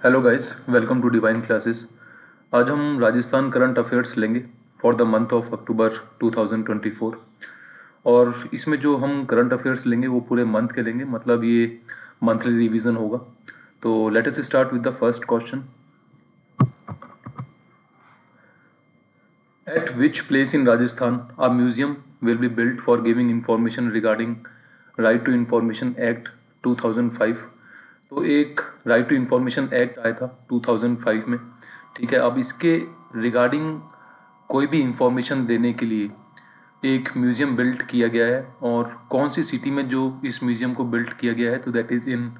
Hello guys, welcome to divine classes. आज हम Rajasthan current affairs लेंगे for the month of October 2024। और इसमें जो हम करंट अफेयर्स लेंगे वो पूरे मंथ के लेंगे, मतलब ये मंथली रिवीजन होगा। तो let us start with the first question. At which place in Rajasthan a museum will be built for giving information regarding right to information act 2005। तो एक राइट टू इंफॉर्मेशन एक्ट आया था 2005 में। ठीक है, अब इसके रिगार्डिंग कोई भी इंफॉर्मेशन देने के लिए एक म्यूज़ियम बिल्ट किया गया है। और कौन सी सिटी में जो इस म्यूज़ियम को बिल्ट किया गया है, तो दैट इज़ इन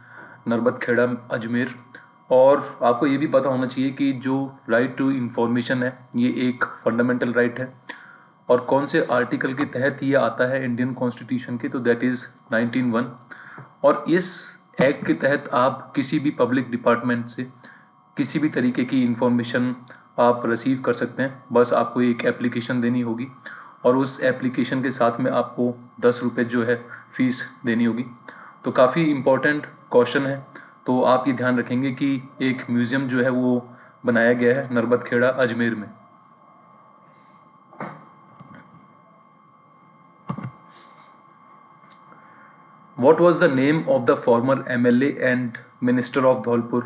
नरबतखेड़ा, अजमेर। और आपको ये भी पता होना चाहिए कि जो राइट टू इंफॉर्मेशन है ये एक फंडामेंटल राइट है। और कौन से आर्टिकल के तहत ये आता है इंडियन कॉन्स्टिट्यूशन के, तो दैट इज़ 19(1). और इस एक्ट के तहत आप किसी भी पब्लिक डिपार्टमेंट से किसी भी तरीके की इंफॉर्मेशन आप रिसीव कर सकते हैं। बस आपको एक एप्लीकेशन देनी होगी और उस एप्लीकेशन के साथ में आपको 10 रुपये जो है फीस देनी होगी। तो काफ़ी इम्पोर्टेंट क्वेश्चन है। तो आप ये ध्यान रखेंगे कि एक म्यूज़ियम जो है वो बनाया गया है नरबतखेड़ा, अजमेर में। What was the name of the former MLA and Minister of Dholpur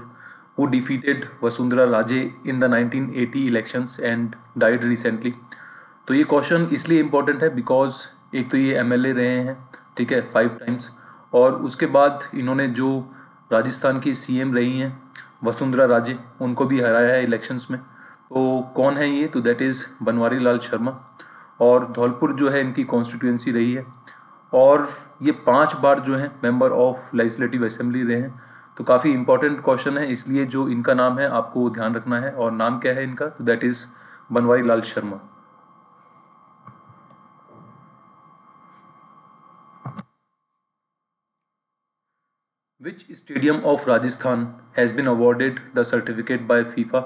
who defeated Vasundhara Raje in the 1980 elections and died recently? तो ये क्वेश्चन इसलिए इम्पोर्टेंट है बिकॉज एक तो ये एमएलए रहे हैं, ठीक है, 5 टाइम्स। और उसके बाद इन्होंने जो राजस्थान की सीएम रही हैं वसुंधरा राजे, उनको भी हराया है इलेक्शंस में। तो कौन है ये, तो दैट इज़ बनवारी लाल शर्मा। और धौलपुर जो है इनकी कॉन्स्टिट्यूएंसी रही है। और ये 5 बार जो है मेंबर ऑफ लेजिस्लेटिव असेंबली रहे हैं। तो काफ़ी इंपॉर्टेंट क्वेश्चन है, इसलिए जो इनका नाम है आपको ध्यान रखना है। और नाम क्या है इनका, तो that is Banwari Lal Sharma. Which stadium of Rajasthan has been awarded the certificate bye FIFA.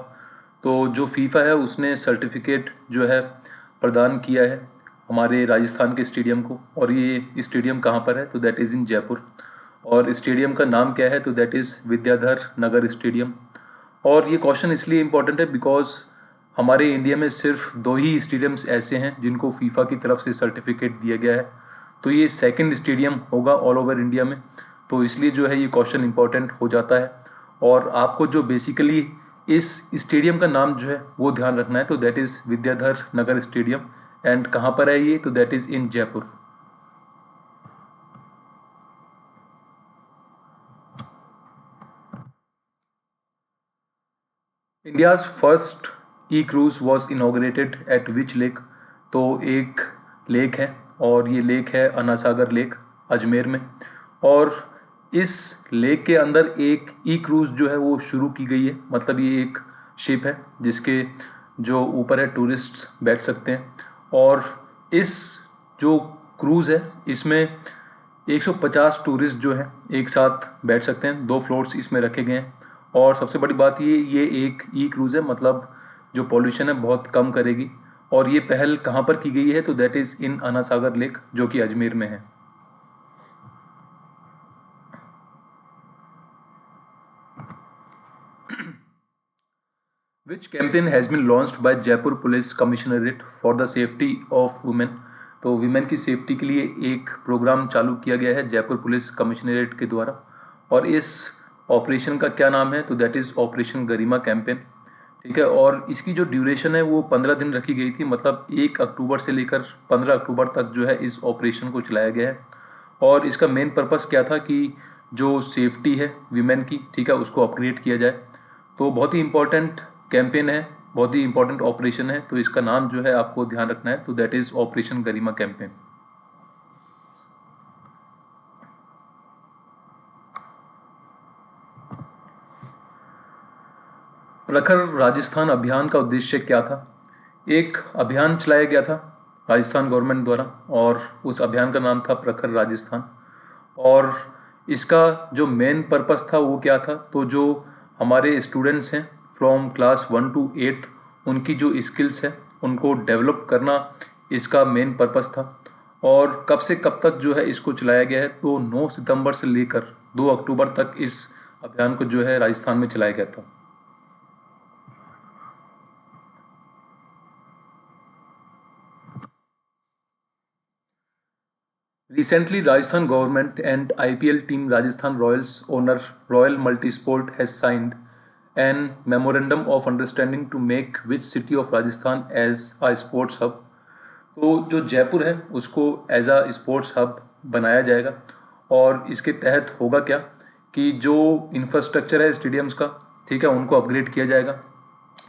तो जो फीफा है उसने सर्टिफिकेट जो है प्रदान किया है हमारे राजस्थान के स्टेडियम को। और ये स्टेडियम कहाँ पर है, तो दैट इज़ इन जयपुर। और स्टेडियम का नाम क्या है, तो that is Vidyadhar Nagar stadium. और ये क्वेश्चन इसलिए इम्पोर्टेंट है बिकॉज हमारे इंडिया में सिर्फ 2 ही स्टेडियम्स ऐसे हैं जिनको फीफा की तरफ से सर्टिफिकेट दिया गया है। तो ये सेकंड स्टेडियम होगा ऑल ओवर इंडिया में। तो इसलिए जो है ये क्वेश्चन इम्पोर्टेंट हो जाता है। और आपको जो बेसिकली इस स्टेडियम का नाम जो है वो ध्यान रखना है, तो that is Vidyadhar Nagar stadium. And कहाँ पर है ये, तो that is in Jaipur. India's first E cruise was inaugurated eight which lake. तो एक लेक है और ये लेक है अनासागर लेक, अजमेर में। और इस लेक के अंदर एक ई क्रूज जो है वो शुरू की गई है। मतलब ये एक शिप है जिसके जो ऊपर है टूरिस्ट्स बैठ सकते हैं। और इस जो क्रूज़ है इसमें 150 टूरिस्ट जो हैं एक साथ बैठ सकते हैं। 2 फ्लोर्स इसमें रखे गए हैं। और सबसे बड़ी बात ये एक ई क्रूज़ है, मतलब जो पॉल्यूशन है बहुत कम करेगी। और ये पहल कहाँ पर की गई है, तो that is in Anasagar lake जो कि अजमेर में है। Which campaign has been launched by Jaipur police commissionerate for the safety of women. तो वीमेन की सेफ्टी के लिए एक प्रोग्राम चालू किया गया है जयपुर पुलिस कमिश्नरेट के द्वारा। और इस ऑपरेशन का क्या नाम है, तो that is operation Garima campaign. ठीक है, और इसकी जो ड्यूरेशन है वो 15 दिन रखी गई थी। मतलब 1 अक्टूबर से लेकर 15 अक्टूबर तक जो है इस ऑपरेशन को चलाया गया है। और इसका मेन पर्पस क्या था कि जो सेफ्टी है वीमेन की, ठीक है, उसको अपग्रेड किया जाए। तो बहुत ही इंपॉर्टेंट कैंपेन है, बहुत ही इंपॉर्टेंट ऑपरेशन है। तो इसका नाम जो है आपको ध्यान रखना है, तो that is operation Garima campaign. प्रखर राजस्थान अभियान का उद्देश्य क्या था। एक अभियान चलाया गया था राजस्थान गवर्नमेंट द्वारा और उस अभियान का नाम था प्रखर राजस्थान। और इसका जो मेन पर्पस था वो क्या था, तो जो हमारे स्टूडेंट्स हैं फ्रॉम क्लास 1 to 8 उनकी जो स्किल्स है उनको डेवलप करना इसका मेन पर्पस था। और कब से कब तक जो है इसको चलाया गया है, तो 9 सितंबर से लेकर 2 अक्टूबर तक इस अभियान को जो है राजस्थान में चलाया गया था। Recently, Rajasthan government and IPL team Rajasthan Royals owner Royal Multisport has signed an memorandum of understanding to make which city of Rajasthan as a sports hub. तो जो जयपुर है उसको एज अ स्पोर्ट्स हब बनाया जाएगा और इसके तहत होगा क्या कि जो इंफ्रास्ट्रक्चर है स्टेडियम्स का, ठीक है, उनको अपग्रेड किया जाएगा,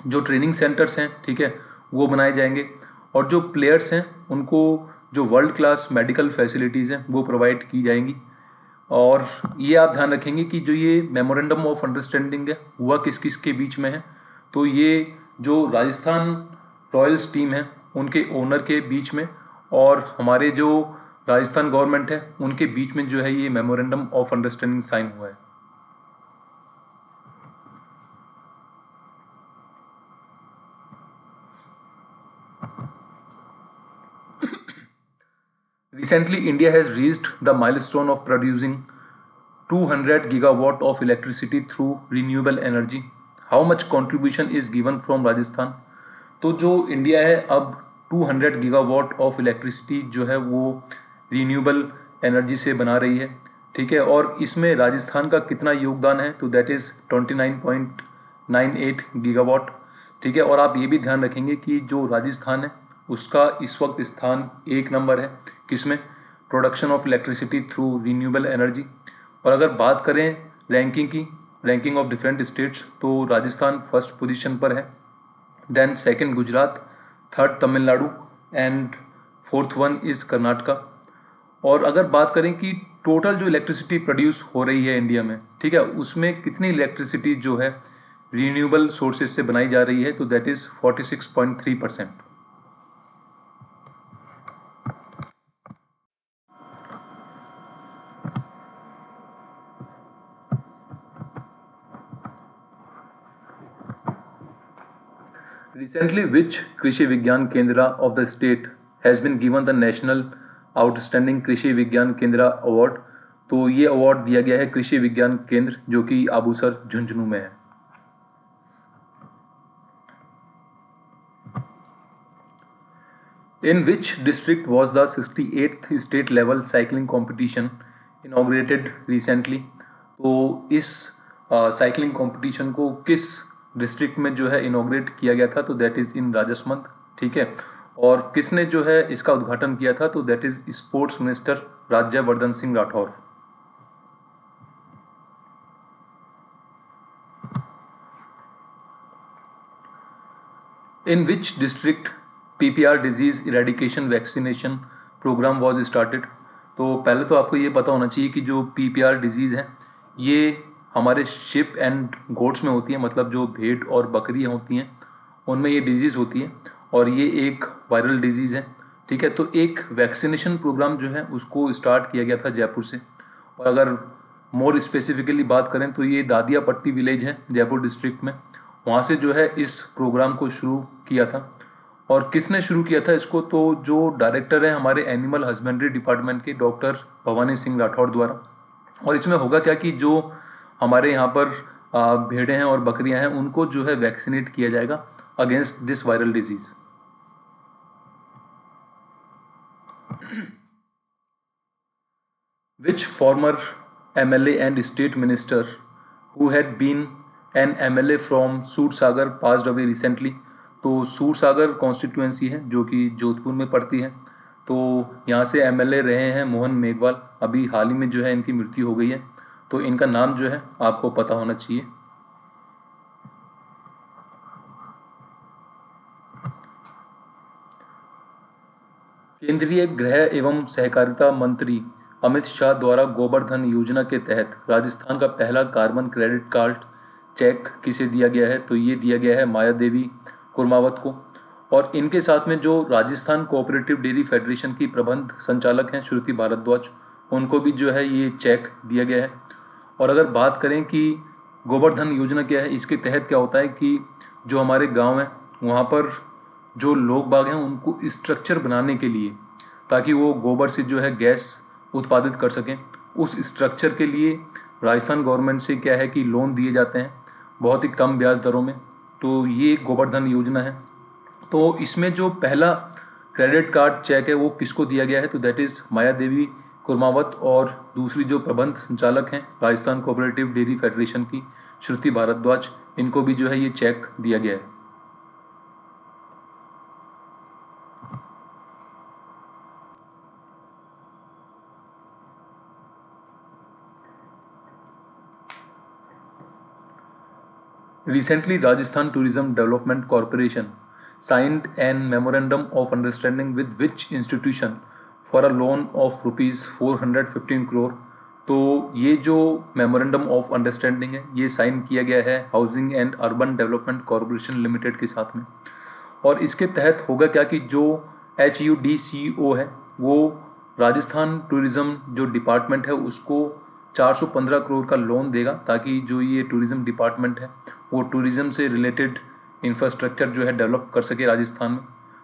जो ट्रेनिंग सेंटर्स हैं, ठीक है, वो बनाए जाएंगे और जो प्लेयर्स हैं उनको जो वर्ल्ड क्लास मेडिकल फैसिलिटीज़ हैं वो प्रोवाइड की जाएंगी। और ये आप ध्यान रखेंगे कि जो ये मेमोरेंडम ऑफ अंडरस्टैंडिंग है हुआ किस किस के बीच में है, तो ये जो राजस्थान रॉयल्स टीम है उनके ओनर के बीच में और हमारे जो राजस्थान गवर्नमेंट है उनके बीच में जो है ये मेमोरेंडम ऑफ अंडरस्टैंडिंग साइन हुआ है। Recently, India has reached the milestone of producing 200 gigawatt of electricity through renewable energy. How much contribution is given from Rajasthan? तो जो इंडिया है अब 200 गीगावाट ऑफ इलेक्ट्रिसिटी जो है वो रीन्यूएबल एनर्जी से बना रही है, ठीक है, और इसमें राजस्थान का कितना योगदान है, तो दैट इज़ 29.98 गीगावाट, ठीक है। और आप ये भी ध्यान रखेंगे कि जो राजस्थान है उसका इस वक्त स्थान 1 नंबर है किसमें, production of electricity through renewable energy. और अगर बात करें रैंकिंग की, रैंकिंग ऑफ डिफरेंट स्टेट्स, तो राजस्थान फर्स्ट पोजीशन पर है, then second Gujarat, third Tamil Nadu and fourth one is Karnataka. और अगर बात करें कि टोटल जो इलेक्ट्रिसिटी प्रोड्यूस हो रही है इंडिया में, ठीक है, उसमें कितनी इलेक्ट्रिसिटी जो है रीन्यूएबल सोर्सेज से बनाई जा रही है, तो that is 46.3%। Recently, which Krishi Vigyan Kendra of the state has been given the National Outstanding कृषि विज्ञान केंद्र अवार्ड? तो ये अवार्ड दिया गया है कृषि विज्ञान केंद्र जो कि आबूसर झुंझुनू में है। In which district was the 68th state level cycling competition inaugurated recently? तो इस साइकिलिंग कंपटीशन को किस डिस्ट्रिक्ट में जो है इनॉग्रेट किया गया था, तो दैट इज़ इन राजसमंद, ठीक है। और किसने जो है इसका उद्घाटन किया था, तो that is sports minister Rajyavardhan Singh Rathore. In which district PPR disease eradication vaccination programme was started? तो पहले तो आपको ये पता होना चाहिए कि जो PPR डिजीज़ है ये हमारे शिप एंड गोट्स में होती है, मतलब जो भेड़ और बकरियाँ होती हैं उनमें ये डिजीज़ होती है और ये एक वायरल डिजीज़ है, ठीक है। तो एक वैक्सीनेशन प्रोग्राम जो है उसको स्टार्ट किया गया था जयपुर से। और अगर मोर स्पेसिफिकली बात करें तो ये दादिया पट्टी विलेज है जयपुर डिस्ट्रिक्ट में, वहाँ से जो है इस प्रोग्राम को शुरू किया था। और किसने शुरू किया था इसको, तो जो डायरेक्टर है हमारे एनिमल हस्बेंड्री डिपार्टमेंट के डॉक्टर भवानी सिंह राठौर द्वारा। और इसमें होगा क्या कि जो हमारे यहाँ पर भेड़ें हैं और बकरियां हैं उनको जो है वैक्सीनेट किया जाएगा against this viral disease. Which former MLA and state minister who had been an MLA from Sursagar passed away recently? तो सूरसागर कॉन्स्टिट्यूएंसी है जो कि जोधपुर में पड़ती है, तो यहाँ से MLA रहे हैं मोहन मेघवाल, अभी हाल ही में जो है इनकी मृत्यु हो गई है, तो इनका नाम जो है आपको पता होना चाहिए। केंद्रीय गृह एवं सहकारिता मंत्री अमित शाह द्वारा गोबर धन योजना के तहत राजस्थान का पहला कार्बन क्रेडिट कार्ड चेक किसे दिया गया है, तो ये दिया गया है माया देवी कुर्मावत को। और इनके साथ में जो राजस्थान कोऑपरेटिव डेयरी फेडरेशन की प्रबंध संचालक हैं श्रुति भारद्वाज, उनको भी जो है ये चेक दिया गया है। और अगर बात करें कि गोबर धन योजना क्या है, इसके तहत क्या होता है कि जो हमारे गांव हैं वहाँ पर जो लोग बाग हैं उनको स्ट्रक्चर बनाने के लिए, ताकि वो गोबर से जो है गैस उत्पादित कर सकें, उस स्ट्रक्चर के लिए राजस्थान गवर्नमेंट से क्या है कि लोन दिए जाते हैं बहुत ही कम ब्याज दरों में। तो ये गोबर धन योजना है। तो इसमें जो पहला क्रेडिट कार्ड चेक है वो किसको दिया गया है, तो दैट इज़ माया देवी कुर्मावत और दूसरी जो प्रबंध संचालक हैं राजस्थान कोऑपरेटिव डेयरी फेडरेशन की श्रुति भारद्वाज, इनको भी जो है ये चेक दिया गया है। Recently, Rajasthan Tourism Development Corporation signed an memorandum of understanding with which institution for a loan of rupees 415 crore। तो ये जो मेमोरेंडम ऑफ अंडरस्टैंडिंग है ये साइन किया गया है housing and urban development corporation limited के साथ में। और इसके तहत होगा क्या कि जो HUDCO है वो राजस्थान टूरिज़्म जो डिपार्टमेंट है उसको 415 करोड़ का लोन देगा, ताकि जो ये टूरिज़्म डिपार्टमेंट है वो टूरिज़्म से रिलेटेड इंफ्रास्ट्रक्चर जो है डेवलप कर सके राजस्थान में।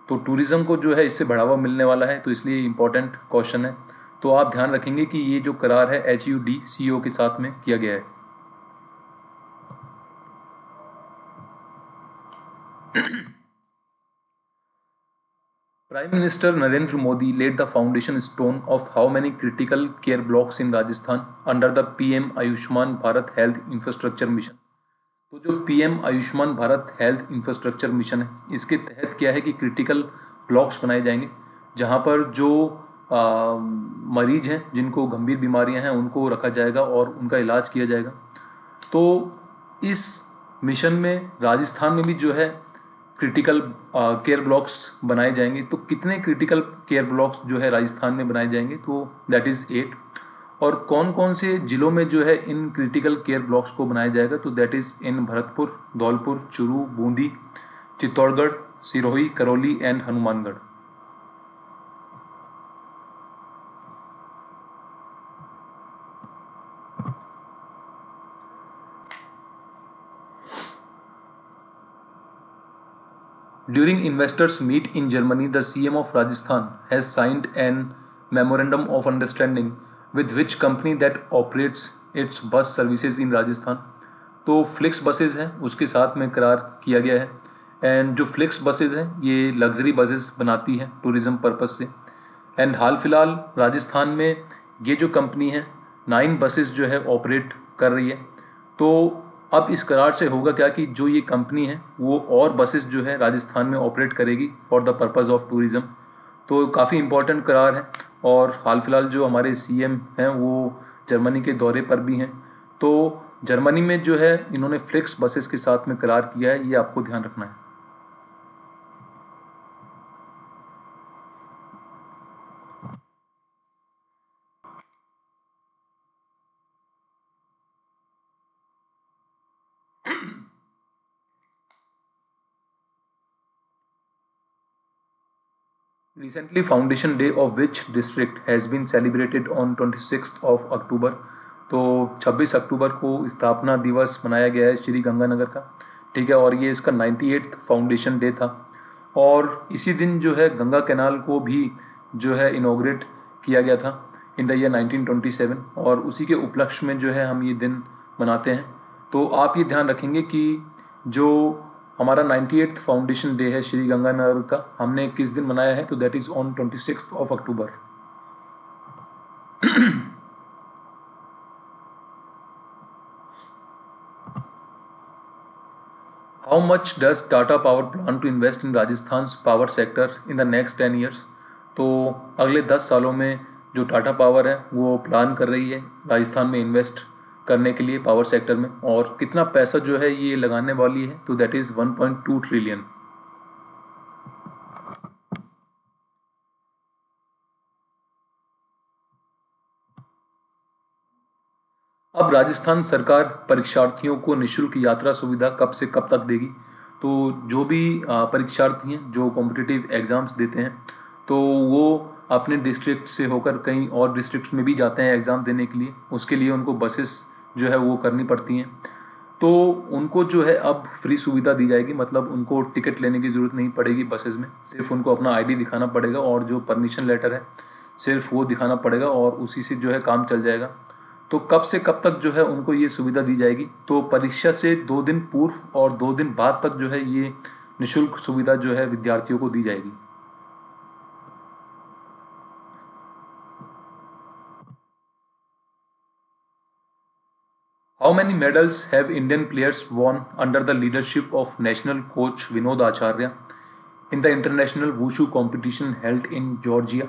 तो टूरिज़्म को जो है इससे बढ़ावा मिलने वाला है, तो इसलिए इम्पोर्टेंट क्वेश्चन है। तो आप ध्यान रखेंगे कि ये जो करार है HUDCO के साथ में किया गया है। Prime Minister Narendra Modi laid the foundation stone of how many critical care blocks in Rajasthan under the PM Ayushman Bharat Health Infrastructure Mission। तो जो PM Ayushman Bharat health infrastructure mission है इसके तहत क्या है कि क्रिटिकल ब्लॉक्स बनाए जाएंगे, जहां पर जो मरीज हैं जिनको गंभीर बीमारियां हैं उनको रखा जाएगा और उनका इलाज किया जाएगा। तो इस मिशन में राजस्थान में भी जो है क्रिटिकल केयर ब्लॉक्स बनाए जाएंगे। तो कितने क्रिटिकल केयर ब्लॉक्स जो है राजस्थान में बनाए जाएंगे, तो दैट इज़ 8। और कौन कौन से जिलों में जो है इन क्रिटिकल केयर ब्लॉक्स को बनाया जाएगा, तो that is in Bharatpur, Dholpur, Churu, Bundi, Chittorgarh, Sirohi, Karauli and Hanumangarh. During investors meet in Germany, the CM of Rajasthan has signed an memorandum of understanding with which company that operates its bus services in Rajasthan। तो flix buses हैं उसके साथ में करार किया गया है। And जो फ्लिक्स बसेज हैं ये लग्जरी बसेज बनाती हैं टूरिज़्म पर्पस से। एंड हाल फिलहाल राजस्थान में ये जो कंपनी है 9 बसेस जो है ऑपरेट कर रही है। तो अब इस करार से होगा क्या कि जो ये कंपनी है वो और बसेस जो है राजस्थान में ऑपरेट करेगी for the purpose of tourism. तो काफ़ी इम्पोर्टेंट करार है। और हाल फिलहाल जो हमारे CM हैं वो जर्मनी के दौरे पर भी हैं। तो जर्मनी में जो है इन्होंने फ्लिक्स बसेस के साथ में करार किया है, ये आपको ध्यान रखना है। Recently, Foundation Day of which district has been celebrated on 26th of October। तो 26 अक्टूबर को स्थापना दिवस मनाया गया है श्री गंगानगर का, ठीक है। और ये इसका 98th फाउंडेशन डे था। और इसी दिन जो है गंगा कैनाल को भी जो है इनॉग्रेट किया गया था इन द ईयर 1927। और उसी के उपलक्ष्य में जो है हम ये दिन मनाते हैं। तो आप ये ध्यान रखेंगे कि जो हमारा 98th फाउंडेशन डे है श्री गंगानगर का, हमने किस दिन मनाया है, तो that is on 26th of October। How much does Tata Power plan to invest in Rajasthan's power sector in the next 10 years? तो अगले 10 सालों में जो टाटा पावर है वो प्लान कर रही है राजस्थान में इन्वेस्ट करने के लिए पावर सेक्टर में। और कितना पैसा जो है ये लगाने वाली है, तो दैट इज़ 1.2 ट्रिलियन। अब राजस्थान सरकार परीक्षार्थियों को निःशुल्क यात्रा सुविधा कब से कब तक देगी। तो जो भी परीक्षार्थी हैं जो कॉम्पिटिटिव एग्ज़ाम्स देते हैं तो वो अपने डिस्ट्रिक्ट से होकर कहीं और डिस्ट्रिक्ट्स में भी जाते हैं एग्ज़ाम देने के लिए। उसके लिए उनको बसेस जो है वो करनी पड़ती हैं। तो उनको जो है अब फ्री सुविधा दी जाएगी, मतलब उनको टिकट लेने की ज़रूरत नहीं पड़ेगी बसेस में। सिर्फ उनको अपना ID दिखाना पड़ेगा और जो परमिशन लेटर है सिर्फ वो दिखाना पड़ेगा और उसी से जो है काम चल जाएगा। तो कब से कब तक जो है उनको ये सुविधा दी जाएगी, तो परीक्षा से 2 दिन पूर्व और 2 दिन बाद तक जो है ये निःशुल्क सुविधा जो है विद्यार्थियों को दी जाएगी। How many medals have Indian players won under the leadership of national coach Vinod Acharya in the international wushu competition held in Georgia?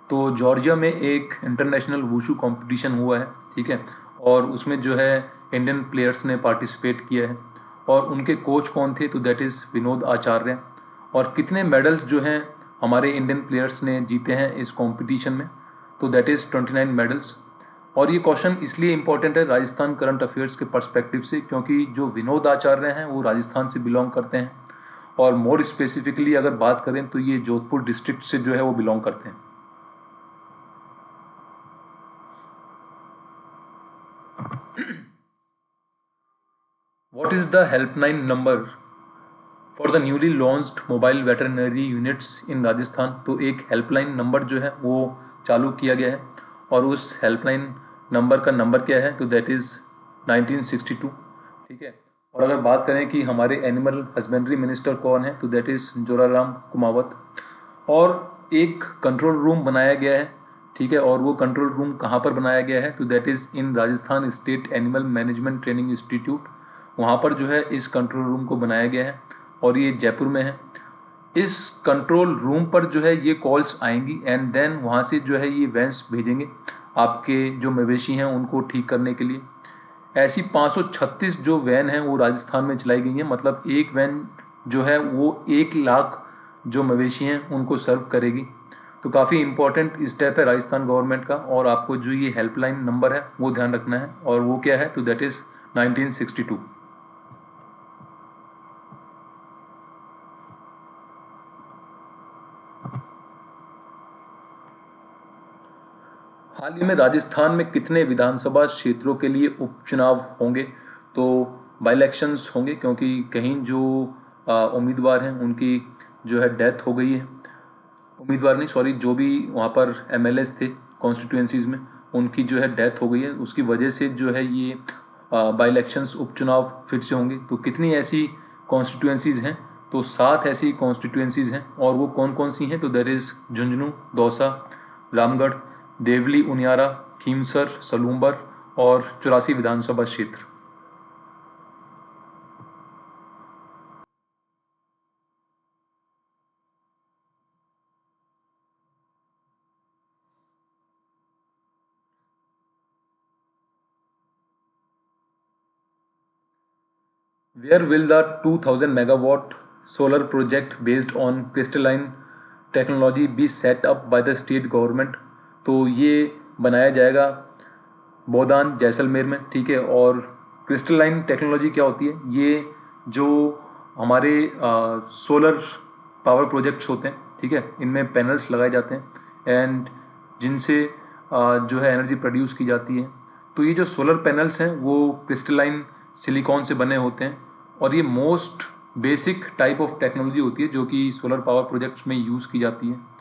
तो जॉर्जिया में एक इंटरनेशनल वुशु कंपटीशन हुआ है, ठीक है, और उसमें जो है इंडियन प्लेयर्स ने पार्टिसिपेट किया है और उनके कोच कौन थे? तो दैट इज़ विनोद आचार्य। और कितने मेडल्स जो हैं हमारे इंडियन प्लेयर्स ने जीते हैं इस कंपटीशन में? तो दैट इज़ 29 मेडल्स। और ये क्वेश्चन इसलिए इंपॉर्टेंट है राजस्थान करंट अफेयर्स के पर्सपेक्टिव से, क्योंकि जो विनोद आचार्य हैं वो राजस्थान से बिलोंग करते हैं और मोर स्पेसिफिकली अगर बात करें तो ये जोधपुर डिस्ट्रिक्ट से जो है वो बिलोंग करते हैं। What is the helpline number for the newly launched mobile veterinary units in Rajasthan? तो एक हेल्पलाइन नंबर जो है वो चालू किया गया है और उस हेल्पलाइन नंबर का नंबर क्या है? तो दैट इज़ 1962, ठीक है। और अगर बात करें कि हमारे एनिमल हस्बेंड्री मिनिस्टर कौन है, तो दैट इज़ जोराराम कुमावत। और एक कंट्रोल रूम बनाया गया है, ठीक है, और वो कंट्रोल रूम कहाँ पर बनाया गया है? तो that is in Rajasthan state animal management training institute. वहाँ पर जो है इस कंट्रोल रूम को बनाया गया है और ये जयपुर में है। इस कंट्रोल रूम पर जो है ये कॉल्स आएंगी एंड देन वहाँ से जो है ये वैन्स भेजेंगे आपके जो मवेशी हैं उनको ठीक करने के लिए। ऐसी 536 जो वैन हैं वो राजस्थान में चलाई गई हैं, मतलब एक वैन जो है वो 1 लाख जो मवेशी हैं उनको सर्व करेगी। तो काफ़ी इंपॉर्टेंट स्टेप है राजस्थान गवर्नमेंट का, और आपको जो ये हेल्पलाइन नंबर है वो ध्यान रखना है, और वो क्या है? तो दैट इज़ 1962। हाल ही में राजस्थान में कितने विधानसभा क्षेत्रों के लिए उपचुनाव होंगे? तो बाई इलेक्शंस होंगे, क्योंकि कहीं जो उम्मीदवार हैं उनकी जो है डेथ हो गई है। उम्मीदवार नहीं, सॉरी, जो भी वहाँ पर एमएलएस थे कॉन्स्टिट्यूएंसीज में उनकी जो है डेथ हो गई है, उसकी वजह से जो है ये बाई इलेक्शंस उपचुनाव फिर से होंगे। तो कितनी ऐसी कॉन्स्टिट्यूएंसीज हैं? तो 7 ऐसी कॉन्स्टिट्यूएंसीज हैं, और वो कौन कौन सी हैं? तो देर इज़ झुंझुनू, दौसा, रामगढ़, देवली, उनियारा, खीमसर, सलूम्बर और 84 विधानसभा क्षेत्र। Where will the 2000 megawatt solar project based on crystalline technology be set up by the state government? तो ये बनाया जाएगा बोदान जैसलमेर में, ठीक है। और क्रिस्टलाइन टेक्नोलॉजी क्या होती है? ये जो हमारे सोलर पावर प्रोजेक्ट्स होते हैं, ठीक है, इनमें पैनल्स लगाए जाते हैं एंड जिनसे जो है एनर्जी प्रोड्यूस की जाती है। तो ये जो सोलर पैनल्स हैं वो क्रिस्टलाइन सिलिकॉन से बने होते हैं, और ये most basic type of technology होती है जो कि सोलर पावर प्रोजेक्ट्स में यूज़ की जाती है।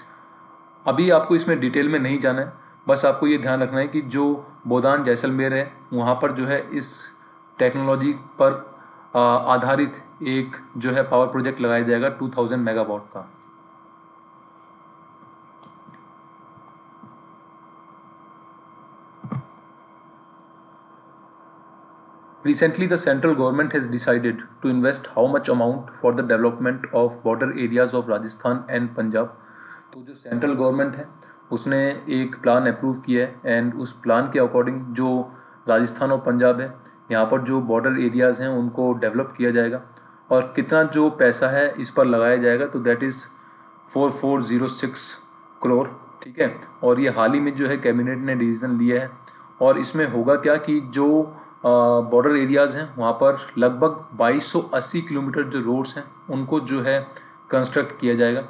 अभी आपको इसमें डिटेल में नहीं जाना है, बस आपको ये ध्यान रखना है कि जो बोदान जैसलमेर है वहाँ पर जो है इस टेक्नोलॉजी पर आधारित एक जो है पावर प्रोजेक्ट लगाया जाएगा 2000 मेगावाट का। Recently, the central government has decided to invest how much amount for the development of border areas of Rajasthan and Punjab? तो जो सेंट्रल गवर्नमेंट है उसने एक प्लान अप्रूव किया है एंड उस प्लान के अकॉर्डिंग जो राजस्थान और पंजाब है यहाँ पर जो बॉर्डर एरियाज़ हैं उनको डेवलप किया जाएगा, और कितना जो पैसा है इस पर लगाया जाएगा? तो दैट इज़ 4406 करोड़, ठीक है। और ये हाल ही में जो है कैबिनेट ने डिसीजन लिया है, और इसमें होगा क्या कि जो बॉर्डर एरियाज़ हैं वहाँ पर लगभग 2280 किलोमीटर जो रोड्स हैं उनको जो है कंस्ट्रक्ट किया जाएगा।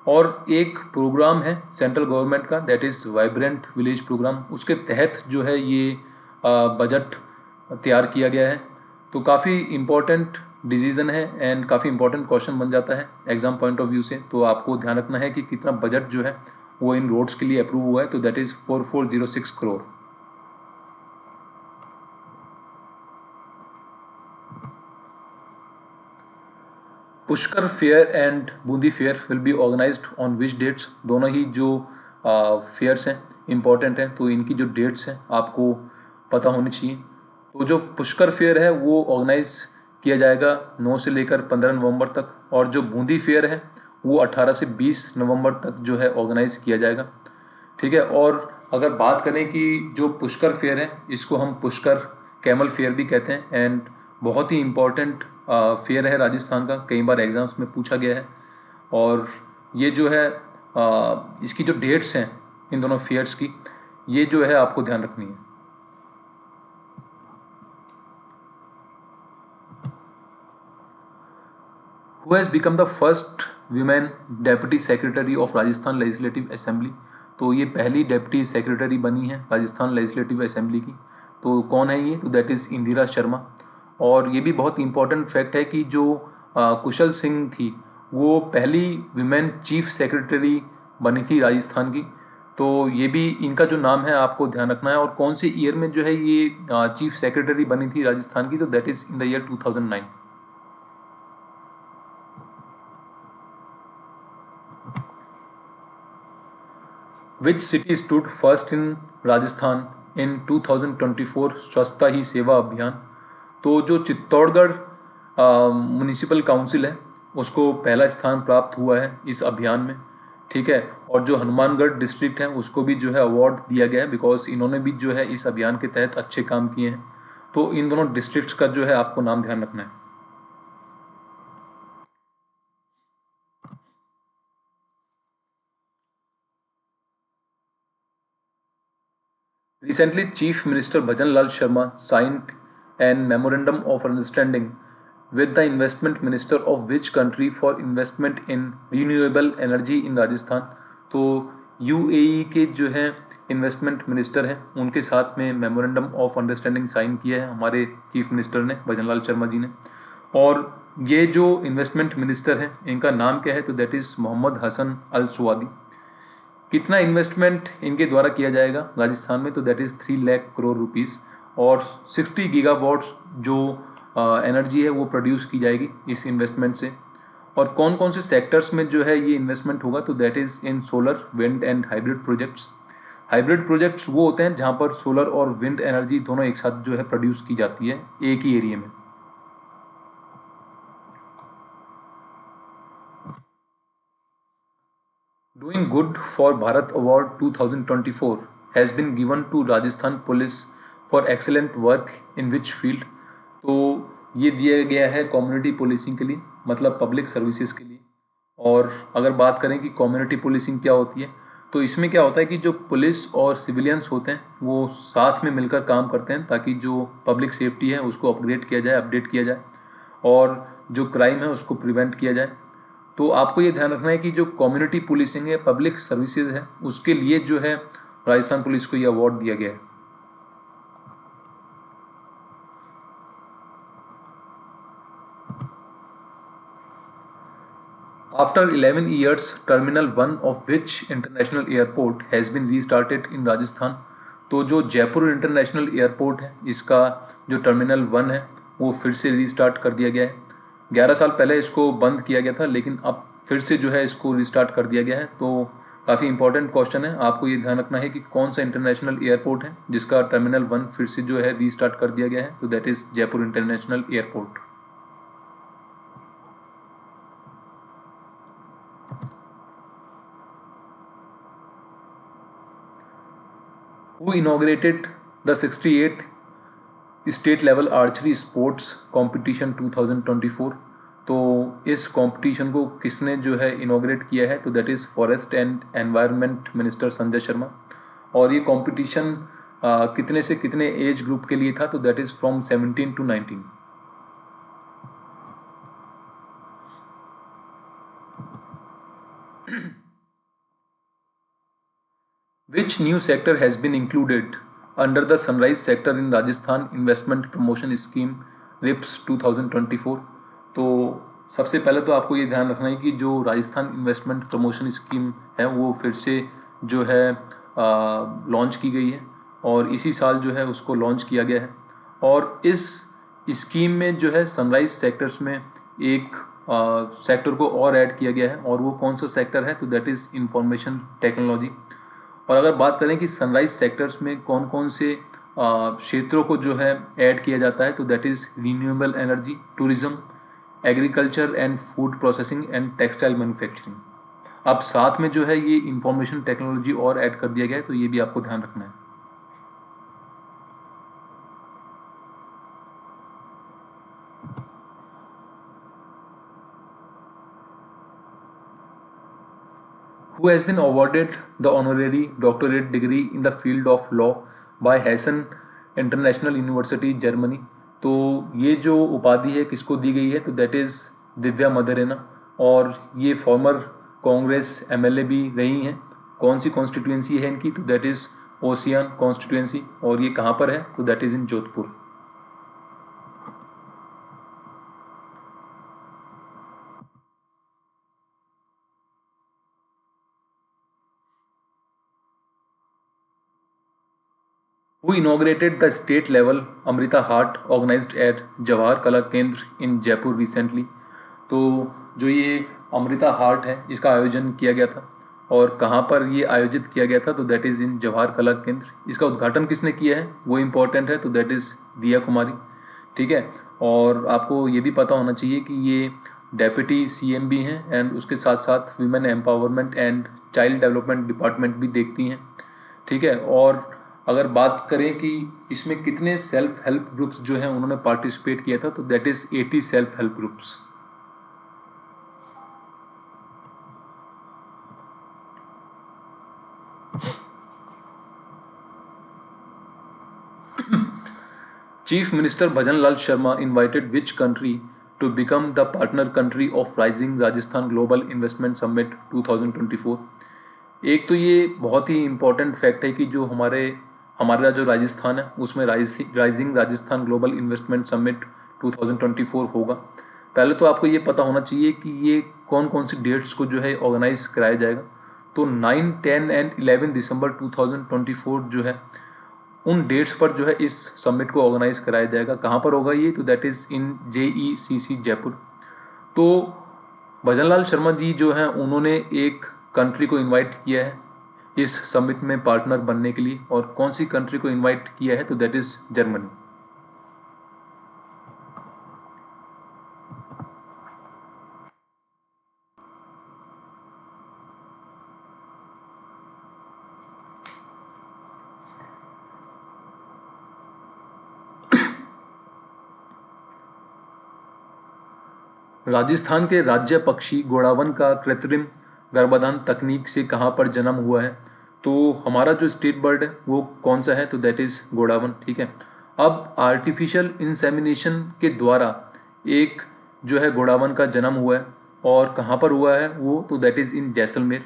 और एक प्रोग्राम है सेंट्रल गवर्नमेंट का, that is vibrant village programme, उसके तहत जो है ये बजट तैयार किया गया है। तो काफ़ी इम्पोर्टेंट डिसीजन है एंड काफ़ी इंपॉर्टेंट क्वेश्चन बन जाता है एग्जाम पॉइंट ऑफ व्यू से। तो आपको ध्यान रखना है कि कितना बजट जो है वो इन रोड्स के लिए अप्रूव हुआ है। तो that is 4406 crore. Pushkar fair and Bundi fair will be organised on which dates? दोनों ही जो फेयर्स हैं इंपॉर्टेंट हैं, तो इनकी जो डेट्स हैं आपको पता होनी चाहिए। तो जो पुष्कर फेयर है वो ऑर्गेनाइज किया जाएगा 9 से लेकर 15 नवंबर तक, और जो बूंदी फेयर है वो 18 से 20 नवंबर तक जो है ऑर्गेनाइज किया जाएगा। ठीक है। और अगर बात करें कि जो पुष्कर फेयर है इसको हम पुष्कर कैमल फेयर भी कहते हैं, एंड बहुत ही इम्पोर्टेंट फेयर है राजस्थान का, कई बार एग्जाम्स में पूछा गया है। और ये जो है इसकी जो डेट्स हैं इन दोनों फेयर्स की, ये जो है आपको ध्यान रखनी है। Who has become the first women deputy secretary of Rajasthan legislative assembly? तो ये पहली डेप्यूटी सेक्रेटरी बनी है राजस्थान लेजिस्लेटिव असेंबली की। तो कौन है ये? तो दैट इज़ इंदिरा शर्मा। और ये भी बहुत इंपॉर्टेंट फैक्ट है कि जो कुशल सिंह थी वो पहली विमेन चीफ सेक्रेटरी बनी थी राजस्थान की। तो ये भी इनका जो नाम है आपको ध्यान रखना है। और कौन से ईयर में जो है ये चीफ सेक्रेटरी बनी थी राजस्थान की? तो that is in the year 2009। Which city stood first in Rajasthan in 2024 स्वच्छता ही सेवा अभियान? तो जो चित्तौड़गढ़ म्युनिसिपल काउंसिल है उसको पहला स्थान प्राप्त हुआ है इस अभियान में। ठीक है। और जो हनुमानगढ़ डिस्ट्रिक्ट है उसको भी जो है अवार्ड दिया गया है, बिकॉज इन्होंने भी जो है इस अभियान के तहत अच्छे काम किए हैं। तो इन दोनों डिस्ट्रिक्ट्स का जो है आपको नाम ध्यान रखना है। Recently, Chief Minister Bhajan Lal Sharma signed an memorandum of understanding with the investment minister of which country for investment in renewable energy in Rajasthan? तो UAE के जो है इन्वेस्टमेंट मिनिस्टर हैं उनके साथ में मेमोरेंडम ऑफ अंडरस्टैंडिंग साइन किया है हमारे चीफ मिनिस्टर ने, भजन लाल शर्मा जी ने। और ये जो इन्वेस्टमेंट मिनिस्टर हैं इनका नाम क्या है? तो दैट इज़ मोहम्मद हसन अल सुवादी। कितना इन्वेस्टमेंट इनके द्वारा किया जाएगा राजस्थान में? तो that is 3 lakh crore rupees. और 60 गीगावाट्स जो एनर्जी है वो प्रोड्यूस की जाएगी इस इन्वेस्टमेंट से। और कौन कौन से सेक्टर्स में जो है ये इन्वेस्टमेंट होगा? तो that is in solar, wind and hybrid projects. Hybrid projects वो होते हैं जहाँ पर सोलर और विंड एनर्जी दोनों एक साथ जो है प्रोड्यूस की जाती है एक ही एरिया में। Doing Good for Bharat Award 2024 has been given to Rajasthan Police for excellent work in which field? तो ये दिया गया है कम्युनिटी पुलिसिंग के लिए, मतलब पब्लिक सर्विसेज के लिए। और अगर बात करें कि कम्युनिटी पुलिसिंग क्या होती है, तो इसमें क्या होता है कि जो पुलिस और सिविलियंस होते हैं वो साथ में मिलकर काम करते हैं ताकि जो पब्लिक सेफ्टी है उसको अपग्रेड किया जाए, अपडेट किया जाए, और जो क्राइम है उसको प्रिवेंट किया जाए। तो आपको ये ध्यान रखना है कि जो कम्युनिटी पुलिसिंग है, पब्लिक सर्विसेज है, उसके लिए जो है राजस्थान पुलिस को ये अवार्ड दिया गया है। After 11 years, Terminal 1 of which international airport has been restarted in Rajasthan? तो जो जयपुर इंटरनेशनल एयरपोर्ट है इसका जो टर्मिनल 1 है वो फिर से रीस्टार्ट कर दिया गया है। 11 साल पहले इसको बंद किया गया था, लेकिन अब फिर से जो है इसको रीस्टार्ट कर दिया गया है। तो काफ़ी इंपॉर्टेंट क्वेश्चन है, आपको ये ध्यान रखना है कि कौन सा इंटरनेशनल एयरपोर्ट है जिसका टर्मिनल 1 फिर से जो है रीस्टार्ट कर दिया गया है। तो that is Jaipur international airport. Who inaugurated the 68th state level archery sports competition 2024? तो इस कंपटीशन को किसने जो है इनॉग्रेट किया है? तो that is forest and environment minister Sanjay Sharma. और ये कंपटीशन कितने से कितने एज ग्रुप के लिए था? तो that is from 17 to 19। Which new sector has been included under the Sunrise sector in Rajasthan Investment Promotion Scheme RIPS 2024? तो सबसे पहले तो आपको ये ध्यान रखना है कि जो राजस्थान इन्वेस्टमेंट प्रमोशन स्कीम है वो फिर से जो है लॉन्च की गई है, और इसी साल जो है उसको लॉन्च किया गया है। और इस स्कीम में जो है सनराइज सेक्टर्स में एक सेक्टर को और ऐड किया गया है, और वो कौन सा सेक्टर है? तो दैट इज़ इंफॉर्मेशन टेक्नोलॉजी। और अगर बात करें कि सनराइज सेक्टर्स में कौन कौन से क्षेत्रों को जो है ऐड किया जाता है, तो that is renewable energy, tourism, agriculture and food processing and textile manufacturing. अब साथ में जो है ये इंफॉर्मेशन टेक्नोलॉजी और ऐड कर दिया गया है, तो ये भी आपको ध्यान रखना है। Who has been awarded the honorary doctorate degree in the field of law by Hessen International University, Germany। तो ये जो उपाधि है किसको दी गई है, तो दैट इज़ दिव्या मदरेना, और ये फॉर्मर कांग्रेस एमएलए भी रही हैं। कौन सी कॉन्स्टिट्यूएंसी है इनकी, तो दैट इज़ ओसियान कॉन्स्टिट्यूएंसी, और ये कहाँ पर है, तो that is in Jodhpur. Who inaugurated the state level Amrita Haat organized at Jawahar कला केंद्र इन जयपुर रिसेंटली। तो जो ये अमृता हार्ट है इसका आयोजन किया गया था, और कहाँ पर ये आयोजित किया गया था, तो दैट इज़ इन जवाहर कला केंद्र। इसका उद्घाटन किसने किया है वो इम्पोर्टेंट है, तो दैट इज़ दिया कुमारी। ठीक है, और आपको ये भी पता होना चाहिए कि ये डेप्यूटी सीएम भी हैं, एंड उसके साथ साथ women empowerment and child development department भी देखती हैं। ठीक है, और अगर बात करें कि इसमें कितने सेल्फ हेल्प ग्रुप्स जो हैं उन्होंने पार्टिसिपेट किया था, तो that is 80 self help groups. Chief Minister Bhajanlal Sharma invited which country to become the partner country of Rising Rajasthan Global Investment Summit 2024। एक तो ये बहुत ही इम्पोर्टेंट फैक्ट है कि जो हमारा जो राजस्थान है उसमें rising Rajasthan global investment summit 2024 होगा। पहले तो आपको ये पता होना चाहिए कि ये कौन कौन सी डेट्स को जो है ऑर्गेनाइज कराया जाएगा। तो 9, 10 एंड 11 दिसंबर 2024 जो है उन डेट्स पर जो है इस समिट को ऑर्गेनाइज कराया जाएगा। कहाँ पर होगा ये, तो that is in JECC Jaipur. तो भजनलाल शर्मा जी जो हैं उन्होंने एक कंट्री को इनवाइट किया है इस समिट में पार्टनर बनने के लिए, और कौन सी कंट्री को इनवाइट किया है, तो दैट इज़ जर्मनी। राजस्थान के राज्य पक्षी गोड़ावन का कृत्रिम गर्भाधान तकनीक से कहाँ पर जन्म हुआ है, तो हमारा जो स्टेट बर्ड है वो कौन सा है, तो दैट इज़ गोड़ावन। ठीक है, अब आर्टिफिशियल इंसेमिनेशन के द्वारा एक जो है गोड़ावन का जन्म हुआ है, और कहाँ पर हुआ है वो, तो दैट इज़ इन जैसलमेर।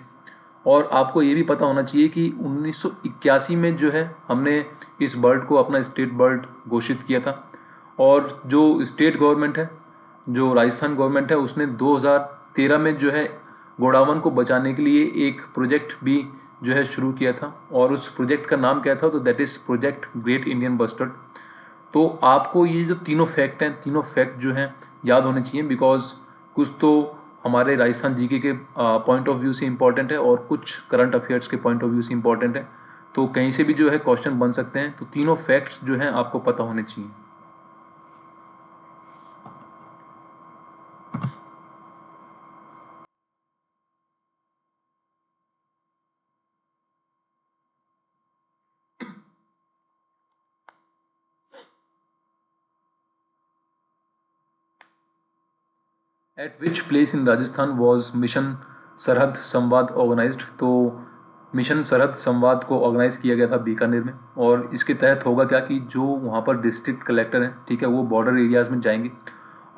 और आपको ये भी पता होना चाहिए कि 1981 में जो है हमने इस बर्ड को अपना स्टेट बर्ड घोषित किया था, और जो स्टेट गवर्नमेंट है, जो राजस्थान गवर्नमेंट है, उसने 2013 में जो है गोड़ावन को बचाने के लिए एक प्रोजेक्ट भी जो है शुरू किया था, और उस प्रोजेक्ट का नाम क्या था, तो that is project great Indian bustard. तो आपको ये जो तीनों फैक्ट हैं, तीनों फैक्ट जो हैं याद होने चाहिए, बिकॉज कुछ तो हमारे राजस्थान जीके के पॉइंट ऑफ व्यू से इम्पॉर्टेंट है, और कुछ करंट अफेयर्स के पॉइंट ऑफ व्यू से इम्पॉर्टेंट है। तो कहीं से भी जो है क्वेश्चन बन सकते हैं, तो तीनों फैक्ट्स जो हैं आपको पता होने चाहिए। Eight which place in Rajasthan was mission सरहद संवाद ऑर्गेनाइज्ड। तो मिशन सरहद संवाद को ऑर्गेनाइज किया गया था बीकानेर में, और इसके तहत होगा क्या कि जो वहाँ पर डिस्ट्रिक्ट कलेक्टर हैं, ठीक है, वो बॉर्डर एरियाज़ में जाएंगे,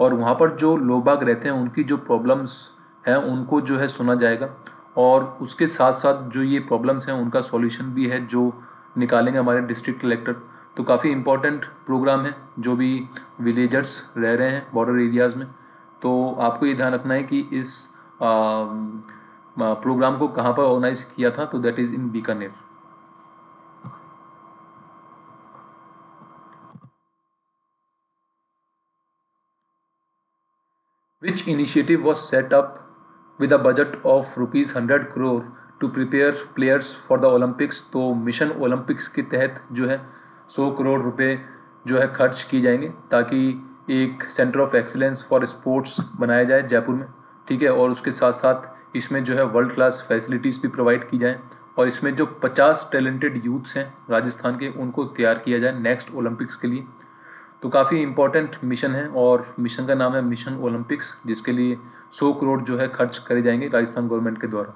और वहाँ पर जो लोग बाग रहते हैं उनकी जो प्रॉब्लम्स हैं उनको जो है सुना जाएगा, और उसके साथ साथ जो ये प्रॉब्लम्स हैं उनका सॉल्यूशन भी है जो निकालेंगे हमारे डिस्ट्रिक्ट कलेक्टर। तो काफ़ी इम्पोर्टेंट प्रोग्राम है जो भी विलेजर्स रह रहे हैं बॉर्डर एरियाज़ में। तो आपको ये ध्यान रखना है कि इस प्रोग्राम को कहाँ पर ऑर्गेनाइज किया था, तो that is in Bikaner. Which initiative was set up with a budget of rupees 100 crore to prepare players for the Olympics। तो मिशन ओलंपिक्स के तहत जो है 100 करोड़ रुपए जो है खर्च किए जाएंगे ताकि एक centre of excellence for sports बनाया जाए जयपुर में, ठीक है। और उसके साथ साथ इसमें जो है वर्ल्ड क्लास फैसिलिटीज़ भी प्रोवाइड की जाए और इसमें जो 50 टैलेंटेड यूथ्स हैं राजस्थान के उनको तैयार किया जाए नेक्स्ट ओलंपिक्स के लिए। तो काफ़ी इम्पोर्टेंट मिशन है और मिशन का नाम है मिशन ओलंपिक्स, जिसके लिए 100 करोड़ जो है खर्च करे जाएंगे राजस्थान गवर्नमेंट के द्वारा।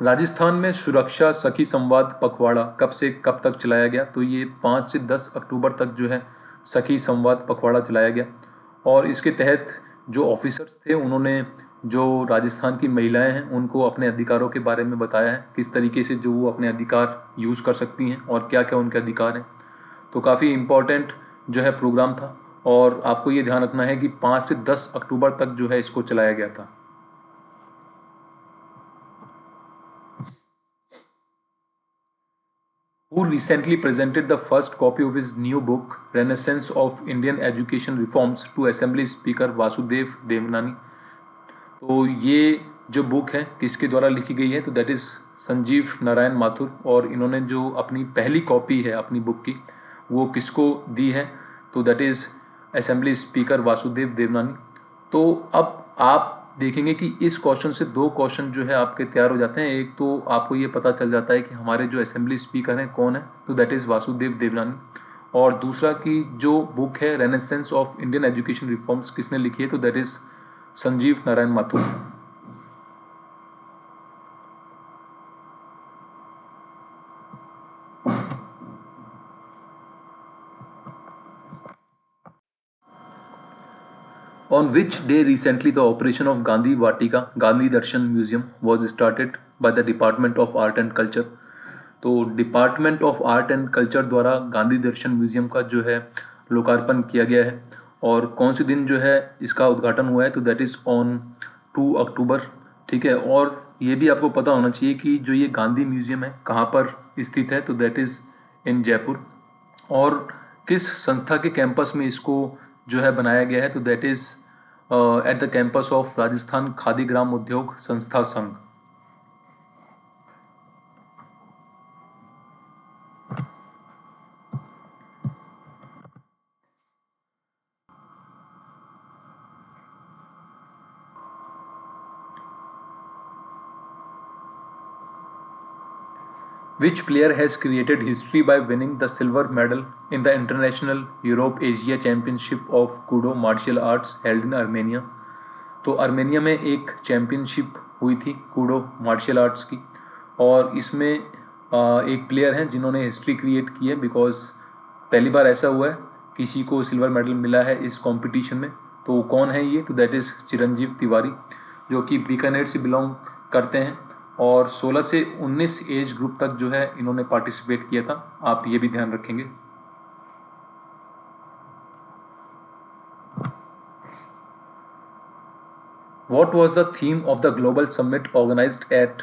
राजस्थान में सुरक्षा सखी संवाद पखवाड़ा कब से कब तक चलाया गया? तो ये 5 से 10 अक्टूबर तक जो है सखी संवाद पखवाड़ा चलाया गया और इसके तहत जो ऑफिसर्स थे उन्होंने जो राजस्थान की महिलाएं हैं उनको अपने अधिकारों के बारे में बताया है, किस तरीके से जो वो अपने अधिकार यूज़ कर सकती हैं और क्या क्या उनके अधिकार हैं। तो काफ़ी इम्पोर्टेंट जो है प्रोग्राम था और आपको ये ध्यान रखना है कि 5 से 10 अक्टूबर तक जो है इसको चलाया गया था। Who recently presented the first copy of his new book, Renaissance of Indian Education Reforms, to Assembly Speaker Vasudev Devnani? तो ये जो बुक है किसके द्वारा लिखी गई है? तो दैट इज़ संजीव नारायण माथुर और इन्होंने जो अपनी पहली कॉपी है अपनी बुक की वो किसको दी है? तो that is assembly speaker Vasudev Devnani. तो अब आप देखेंगे कि इस क्वेश्चन से 2 क्वेश्चन जो है आपके तैयार हो जाते हैं। एक तो आपको ये पता चल जाता है कि हमारे जो असेंबली स्पीकर हैं कौन है, तो दैट इज़ वासुदेव देवनानी। और दूसरा कि जो बुक है renaissance of Indian education reforms किसने लिखी है? तो that is Sanjeev Narayan Mathur. On which day recently the operation of Gandhi Vatika, Gandhi Darshan Museum was started by the Department of Art and Culture? तो department of art and culture द्वारा गांधी दर्शन museum का जो है लोकार्पण किया गया है और कौन से दिन जो है इसका उद्घाटन हुआ है? तो दैट इज़ ऑन 2 अक्टूबर, ठीक है। और ये भी आपको पता होना चाहिए कि जो ये गांधी म्यूजियम है कहाँ पर स्थित है? तो दैट इज़ इन जयपुर। और किस संस्था के कैंपस में इसको जो है बनाया गया है? तो that is at the campus of Rajasthan Khadi Gram Udyog Sanstha संघ। Which player has created history by winning the silver medal in the International Europe Asia Championship of Kudo Martial Arts held in Armenia? तो अर्मेनिया में एक चैम्पियनशिप हुई थी Koodo martial arts की और इसमें एक प्लेयर हैं जिन्होंने हिस्ट्री क्रिएट की है बिकॉज पहली बार ऐसा हुआ है किसी को सिल्वर मेडल मिला है इस कंपटीशन में। तो कौन है ये? तो दैट इज़ चिरंजीव तिवारी, जो कि बीकानेर से बिलोंग करते हैं और 16 से 19 एज ग्रुप तक जो है इन्होंने पार्टिसिपेट किया था। आप ये भी ध्यान रखेंगे। What was the theme of the global summit organized at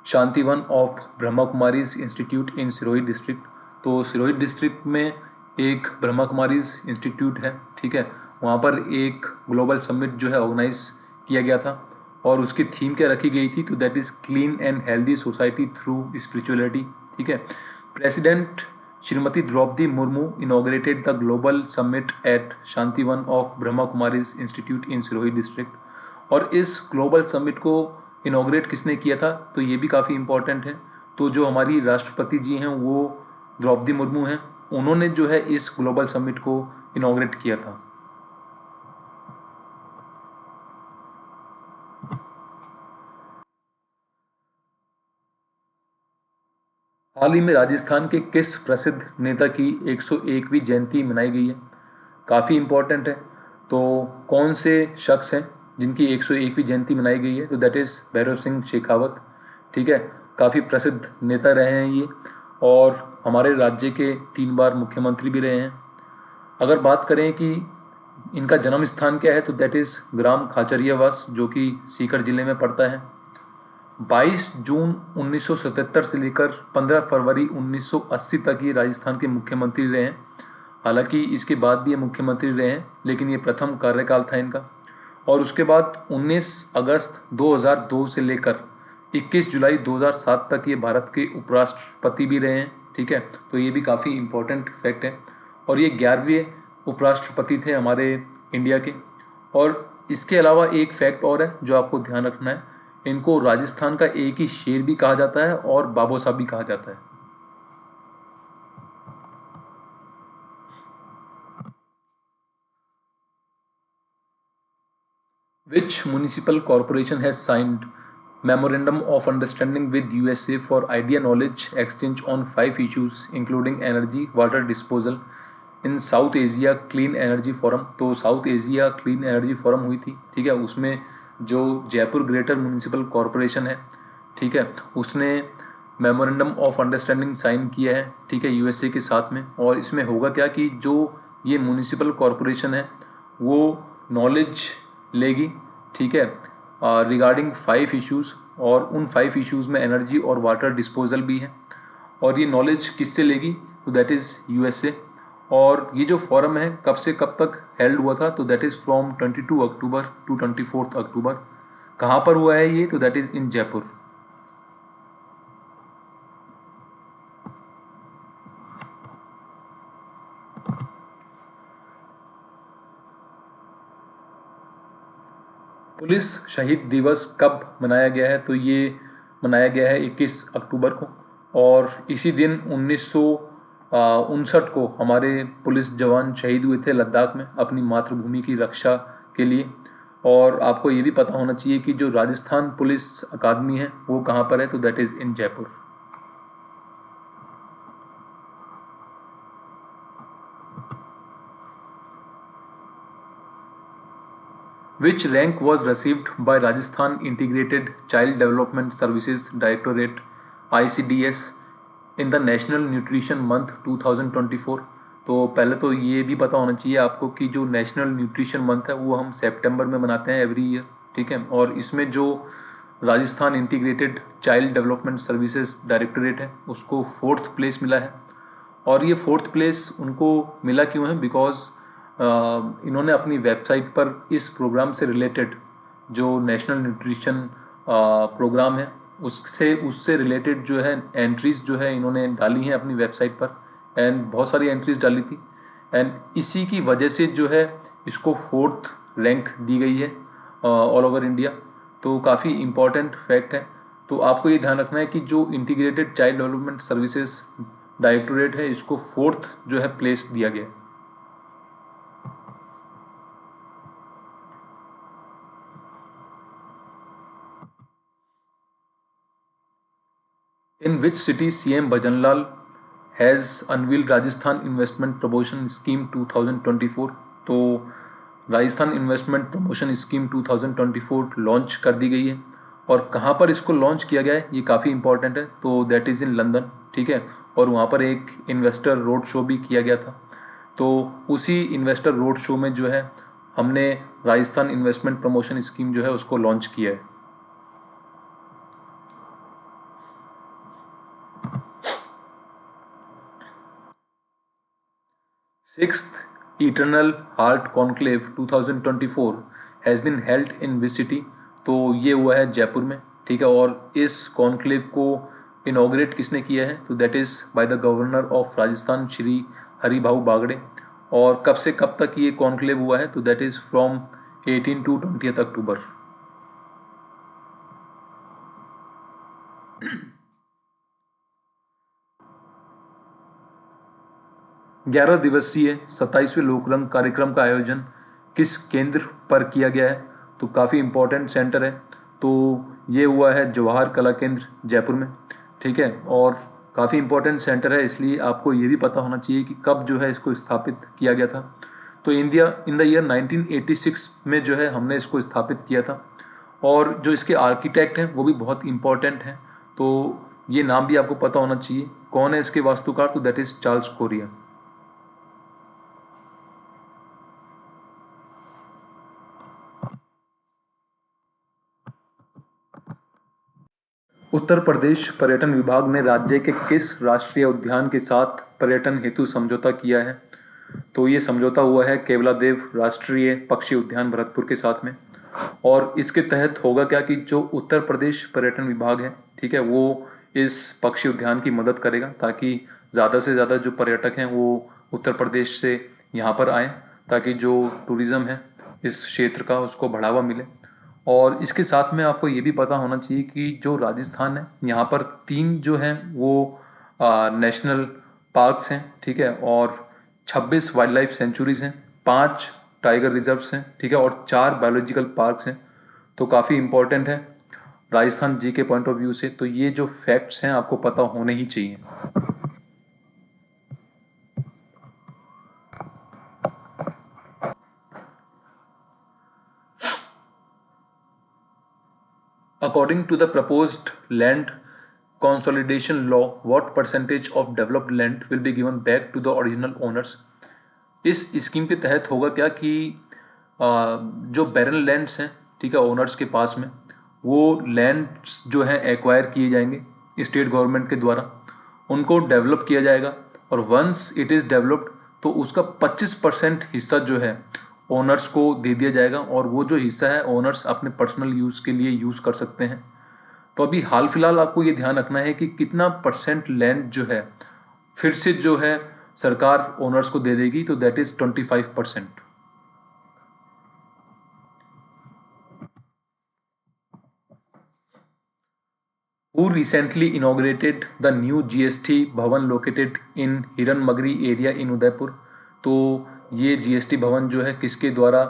Shantivan of Brahma Kumaris institute in Sirohi district? तो सिरोही डिस्ट्रिक्ट में एक ब्रह्मा कुमारीज इंस्टीट्यूट है, ठीक है। वहाँ पर एक ग्लोबल समिट जो है ऑर्गेनाइज किया गया था और उसकी थीम क्या रखी गई थी? तो that is clean and healthy society through spirituality, ठीक है। President Shrimati Draupadi Murmu inaugurated the global summit at Shantivan of Brahma Kumaris institute in Sirohi district. और इस ग्लोबल समिट को इनॉग्रेट किसने किया था? तो ये भी काफ़ी इम्पोर्टेंट है। तो जो हमारी राष्ट्रपति जी हैं वो द्रौपदी मुर्मू हैं, उन्होंने जो है इस ग्लोबल समिट को इनॉग्रेट किया था। हाल ही में राजस्थान के किस प्रसिद्ध नेता की 101वीं जयंती मनाई गई है? काफ़ी इम्पोर्टेंट है। तो कौन से शख्स हैं जिनकी 101वीं जयंती मनाई गई है? तो दैट इज़ भैरव सिंह शेखावत, ठीक है। काफ़ी प्रसिद्ध नेता रहे हैं ये और हमारे राज्य के 3 बार मुख्यमंत्री भी रहे हैं। अगर बात करें कि इनका जन्म स्थान क्या है? तो दैट इज़ ग्राम खाचरियावास, जो कि सीकर जिले में पड़ता है। 22 जून 1977 से लेकर 15 फरवरी 1980 तक ये राजस्थान के मुख्यमंत्री रहे हैं। हालांकि इसके बाद भी ये मुख्यमंत्री रहे हैं लेकिन ये प्रथम कार्यकाल था इनका। और उसके बाद 19 अगस्त 2002 से लेकर 21 जुलाई 2007 तक ये भारत के उपराष्ट्रपति भी रहे हैं। ठीक है, तो ये भी काफ़ी इम्पोर्टेंट फैक्ट है। और ये 11वें उपराष्ट्रपति थे हमारे इंडिया के। और इसके अलावा एक फैक्ट और है जो आपको ध्यान रखना है, इनको राजस्थान का एक ही शेर भी कहा जाता है और बाबोसा भी कहा जाता है। Which municipal corporation has signed memorandum of understanding with USA for idea knowledge exchange on 5 issues including energy, water disposal in South Asia Clean Energy Forum? तो south Asia clean energy forum हुई थी। ठीक है, उसमें जो Jaipur greater municipal corporation है, ठीक है, उसने मेमोरेंडम ऑफ अंडरस्टैंडिंग साइन किया है। ठीक है, यूएसए के साथ में। और इसमें होगा क्या कि जो ये म्यूनिसिपल कॉरपोरेशन है वो नॉलेज लेगी, ठीक है, रिगार्डिंग 5 इश्यूज़। और उन 5 इश्यूज़ में एनर्जी और वाटर डिस्पोजल भी है। और ये नॉलेज किससे लेगी? तो दैट इज़ यूएसए। और ये जो फोरम है कब से कब तक हेल्ड हुआ था? तो that is from 22 October to 24 October. कहाँ पर हुआ है ये? तो that is in Jaipur. Police शहीद दिवस कब मनाया गया है? तो ये मनाया गया है 21 अक्टूबर को। और इसी दिन 1959 को हमारे पुलिस जवान शहीद हुए थे लद्दाख में अपनी मातृभूमि की रक्षा के लिए। और आपको ये भी पता होना चाहिए कि जो राजस्थान पुलिस अकादमी है वो कहाँ पर है? तो that is in Jaipur. Which rank was received by Rajasthan Integrated Child Development Services Directorate ICDS in the National Nutrition Month 2024? तो पहले तो ये भी पता होना चाहिए आपको कि जो नेशनल न्यूट्रिशन मंथ है वो हम सितंबर में मनाते हैं एवरी ईयर। ठीक है, और इसमें जो Rajasthan integrated child development services directorate है उसको 4th प्लेस मिला है। और ये 4th प्लेस उनको मिला क्यों है? बिकॉज इन्होंने अपनी वेबसाइट पर इस प्रोग्राम से रिलेटेड जो नेशनल न्यूट्रिशन प्रोग्राम है उससे रिलेटेड जो है एंट्रीज जो है इन्होंने डाली हैं अपनी वेबसाइट पर। एंड बहुत सारी एंट्रीज डाली थी। एंड इसी की वजह से जो है इसको 4th रैंक दी गई है ऑल ओवर इंडिया। तो काफ़ी इम्पॉर्टेंट फैक्ट है। तो आपको ये ध्यान रखना है कि जो integrated child development services directorate है इसको 4th जो है प्लेस दिया गया है। In which city CM Bhajanlal has unveiled Rajasthan Investment Promotion Scheme 2024? तो Rajasthan investment promotion scheme 2024 launch कर दी गई है। और कहाँ पर इसको लॉन्च किया गया है ये काफ़ी इंपॉर्टेंट है। तो दैट इज़ इन लंदन। ठीक है, और वहाँ पर एक इन्वेस्टर रोड शो भी किया गया था। तो उसी इन्वेस्टर रोड शो में जो है हमने राजस्थान इन्वेस्टमेंट प्रमोशन स्कीम जो है उसको लॉन्च किया है। 6th Eternal Heart Conclave 2024 has been held in which city? तो ये हुआ है जयपुर में। ठीक है, और इस कॉन्क्लेव को इनॉग्रेट किसने किया है? तो that is by the governor of Rajasthan Shri Haribhau Bagade. और कब से कब तक ये कॉन्क्लेव हुआ है? तो दैट इज़ फ्रॉम 18 to 20 अक्टूबर। 11 दिवसीय 27वें लोकरंग कार्यक्रम का आयोजन किस केंद्र पर किया गया है? तो काफ़ी इम्पोर्टेंट सेंटर है। तो ये हुआ है जवाहर कला केंद्र जयपुर में। ठीक है, और काफ़ी इम्पोर्टेंट सेंटर है इसलिए आपको ये भी पता होना चाहिए कि कब जो है इसको स्थापित किया गया था। तो इन द ईयर 1986 में जो है हमने इसको स्थापित किया था। और जो इसके आर्किटेक्ट हैं वो भी बहुत इम्पोर्टेंट हैं। तो ये नाम भी आपको पता होना चाहिए। कौन है इसके वास्तुकार? तो that is Charles Korea. Uttar Pradesh पर्यटन विभाग ने राज्य के किस राष्ट्रीय उद्यान के साथ पर्यटन हेतु समझौता किया है? तो ये समझौता हुआ है केवलादेव राष्ट्रीय पक्षी उद्यान भरतपुर के साथ में। और इसके तहत होगा क्या कि जो उत्तर प्रदेश पर्यटन विभाग है, ठीक है, वो इस पक्षी उद्यान की मदद करेगा ताकि ज़्यादा से ज़्यादा जो पर्यटक हैं वो उत्तर प्रदेश से यहाँ पर आएँ, ताकि जो टूरिज़्म है इस क्षेत्र का उसको बढ़ावा मिले। और इसके साथ में आपको ये भी पता होना चाहिए कि जो राजस्थान है यहाँ पर 3 जो हैं वो नेशनल पार्क्स हैं, ठीक है, और 26 वाइल्ड लाइफ सेंचुरीज हैं, 5 टाइगर रिजर्व्स हैं, ठीक है, और 4 बायोलॉजिकल पार्क्स हैं। तो काफ़ी इम्पोर्टेंट है राजस्थान जी के पॉइंट ऑफ व्यू से, तो ये जो फैक्ट्स हैं आपको पता होने ही चाहिए। According to the proposed land consolidation law, what percentage of developed land will be given back to the original owners? इस स्कीम के तहत होगा क्या कि जो बैरन लैंड्स हैं, ठीक है, ओनर्स के पास में, वो लैंड्स जो हैं एक्वायर किए जाएंगे स्टेट गवर्नमेंट के द्वारा, उनको डेवलप किया जाएगा, और वंस इट इज़ डेवलप्ड तो उसका 25% हिस्सा जो है ओनर्स को दे दिया जाएगा, और वो जो हिस्सा है ओनर्स अपने पर्सनल यूज़ के लिए यूज़ कर सकते हैं। तो अभी हाल फिलहाल आपको ये ध्यान रखना है कि कितना परसेंट लैंड जो है फिर से जो है सरकार ओनर्स को दे देगी, तो that is 25%। Who recently inaugurated the new GST भवन located in Hiranmagri area in Udaipur? तो ये GST भवन जो है किसके द्वारा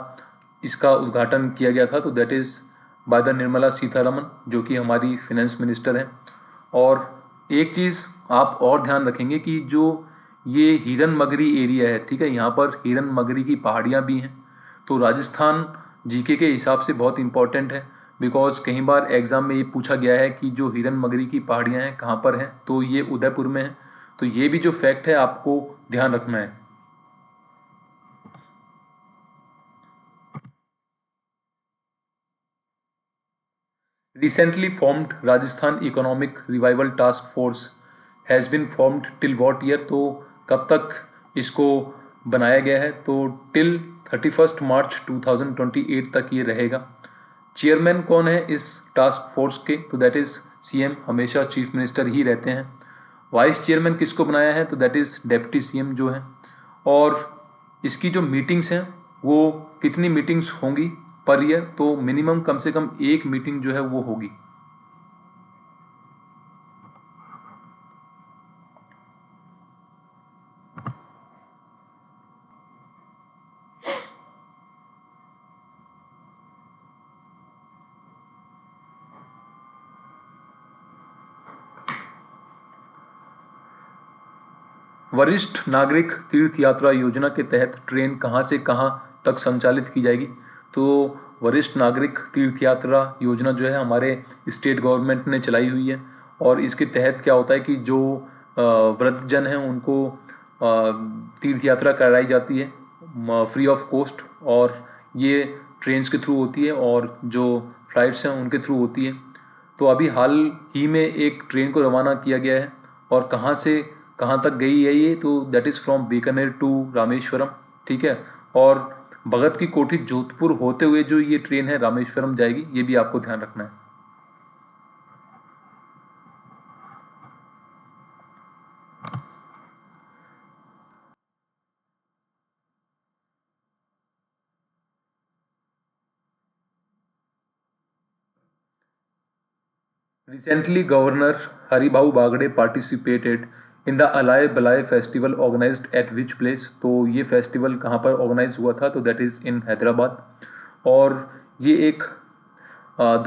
इसका उद्घाटन किया गया था? तो that is by the Nirmala Sitharaman, जो कि हमारी फिनेंस मिनिस्टर हैं। और एक चीज़ आप और ध्यान रखेंगे कि जो ये हिरनमगरी एरिया है, ठीक है, यहाँ पर हिरनमगरी की पहाड़ियाँ भी हैं। तो राजस्थान जीके के हिसाब से बहुत इंपॉर्टेंट है, बिकॉज कई बार एग्जाम में ये पूछा गया है कि जो हिरनमगरी की पहाड़ियाँ हैं कहाँ पर हैं, तो ये उदयपुर में है। तो ये भी जो फैक्ट है आपको ध्यान रखना है। Recently formed Rajasthan Economic Revival Task Force has been formed till what year? तो कब तक इसको बनाया गया है? तो टिल 31 मार्च 2028 तक ये रहेगा। चेयरमैन कौन है इस टास्क फोर्स के? तो दैट इज़ सीएम, हमेशा चीफ मिनिस्टर ही रहते हैं। वाइस चेयरमैन किसको बनाया है? तो दैट इज़ डेप्टी सीएम जो है। और इसकी जो मीटिंग्स हैं वो कितनी मीटिंग्स होंगी पर ईयर? तो मिनिमम कम से कम एक मीटिंग जो है वो होगी। वरिष्ठ नागरिक तीर्थ यात्रा योजना के तहत ट्रेन कहाँ से कहाँ तक संचालित की जाएगी? तो वरिष्ठ नागरिक तीर्थ यात्रा योजना जो है हमारे स्टेट गवर्नमेंट ने चलाई हुई है, और इसके तहत क्या होता है कि जो वृद्धजन हैं उनको तीर्थ यात्रा कराई जाती है फ्री ऑफ कॉस्ट, और ये ट्रेन्स के थ्रू होती है और जो फ्लाइट्स हैं उनके थ्रू होती है। तो अभी हाल ही में एक ट्रेन को रवाना किया गया है, और कहाँ से कहाँ तक गई है ये? तो that is from Bikaner to Rameswaram, ठीक है, और भगत की कोठी जोधपुर होते हुए जो ये ट्रेन है रामेश्वरम जाएगी, ये भी आपको ध्यान रखना है। Recently, Governor Haribhau Bagde participated in the Alai Balai festival organized at which place? तो ये फेस्टिवल कहाँ पर ऑर्गेनाइज हुआ था? तो दैट इज़ इन हैदराबाद। और ये एक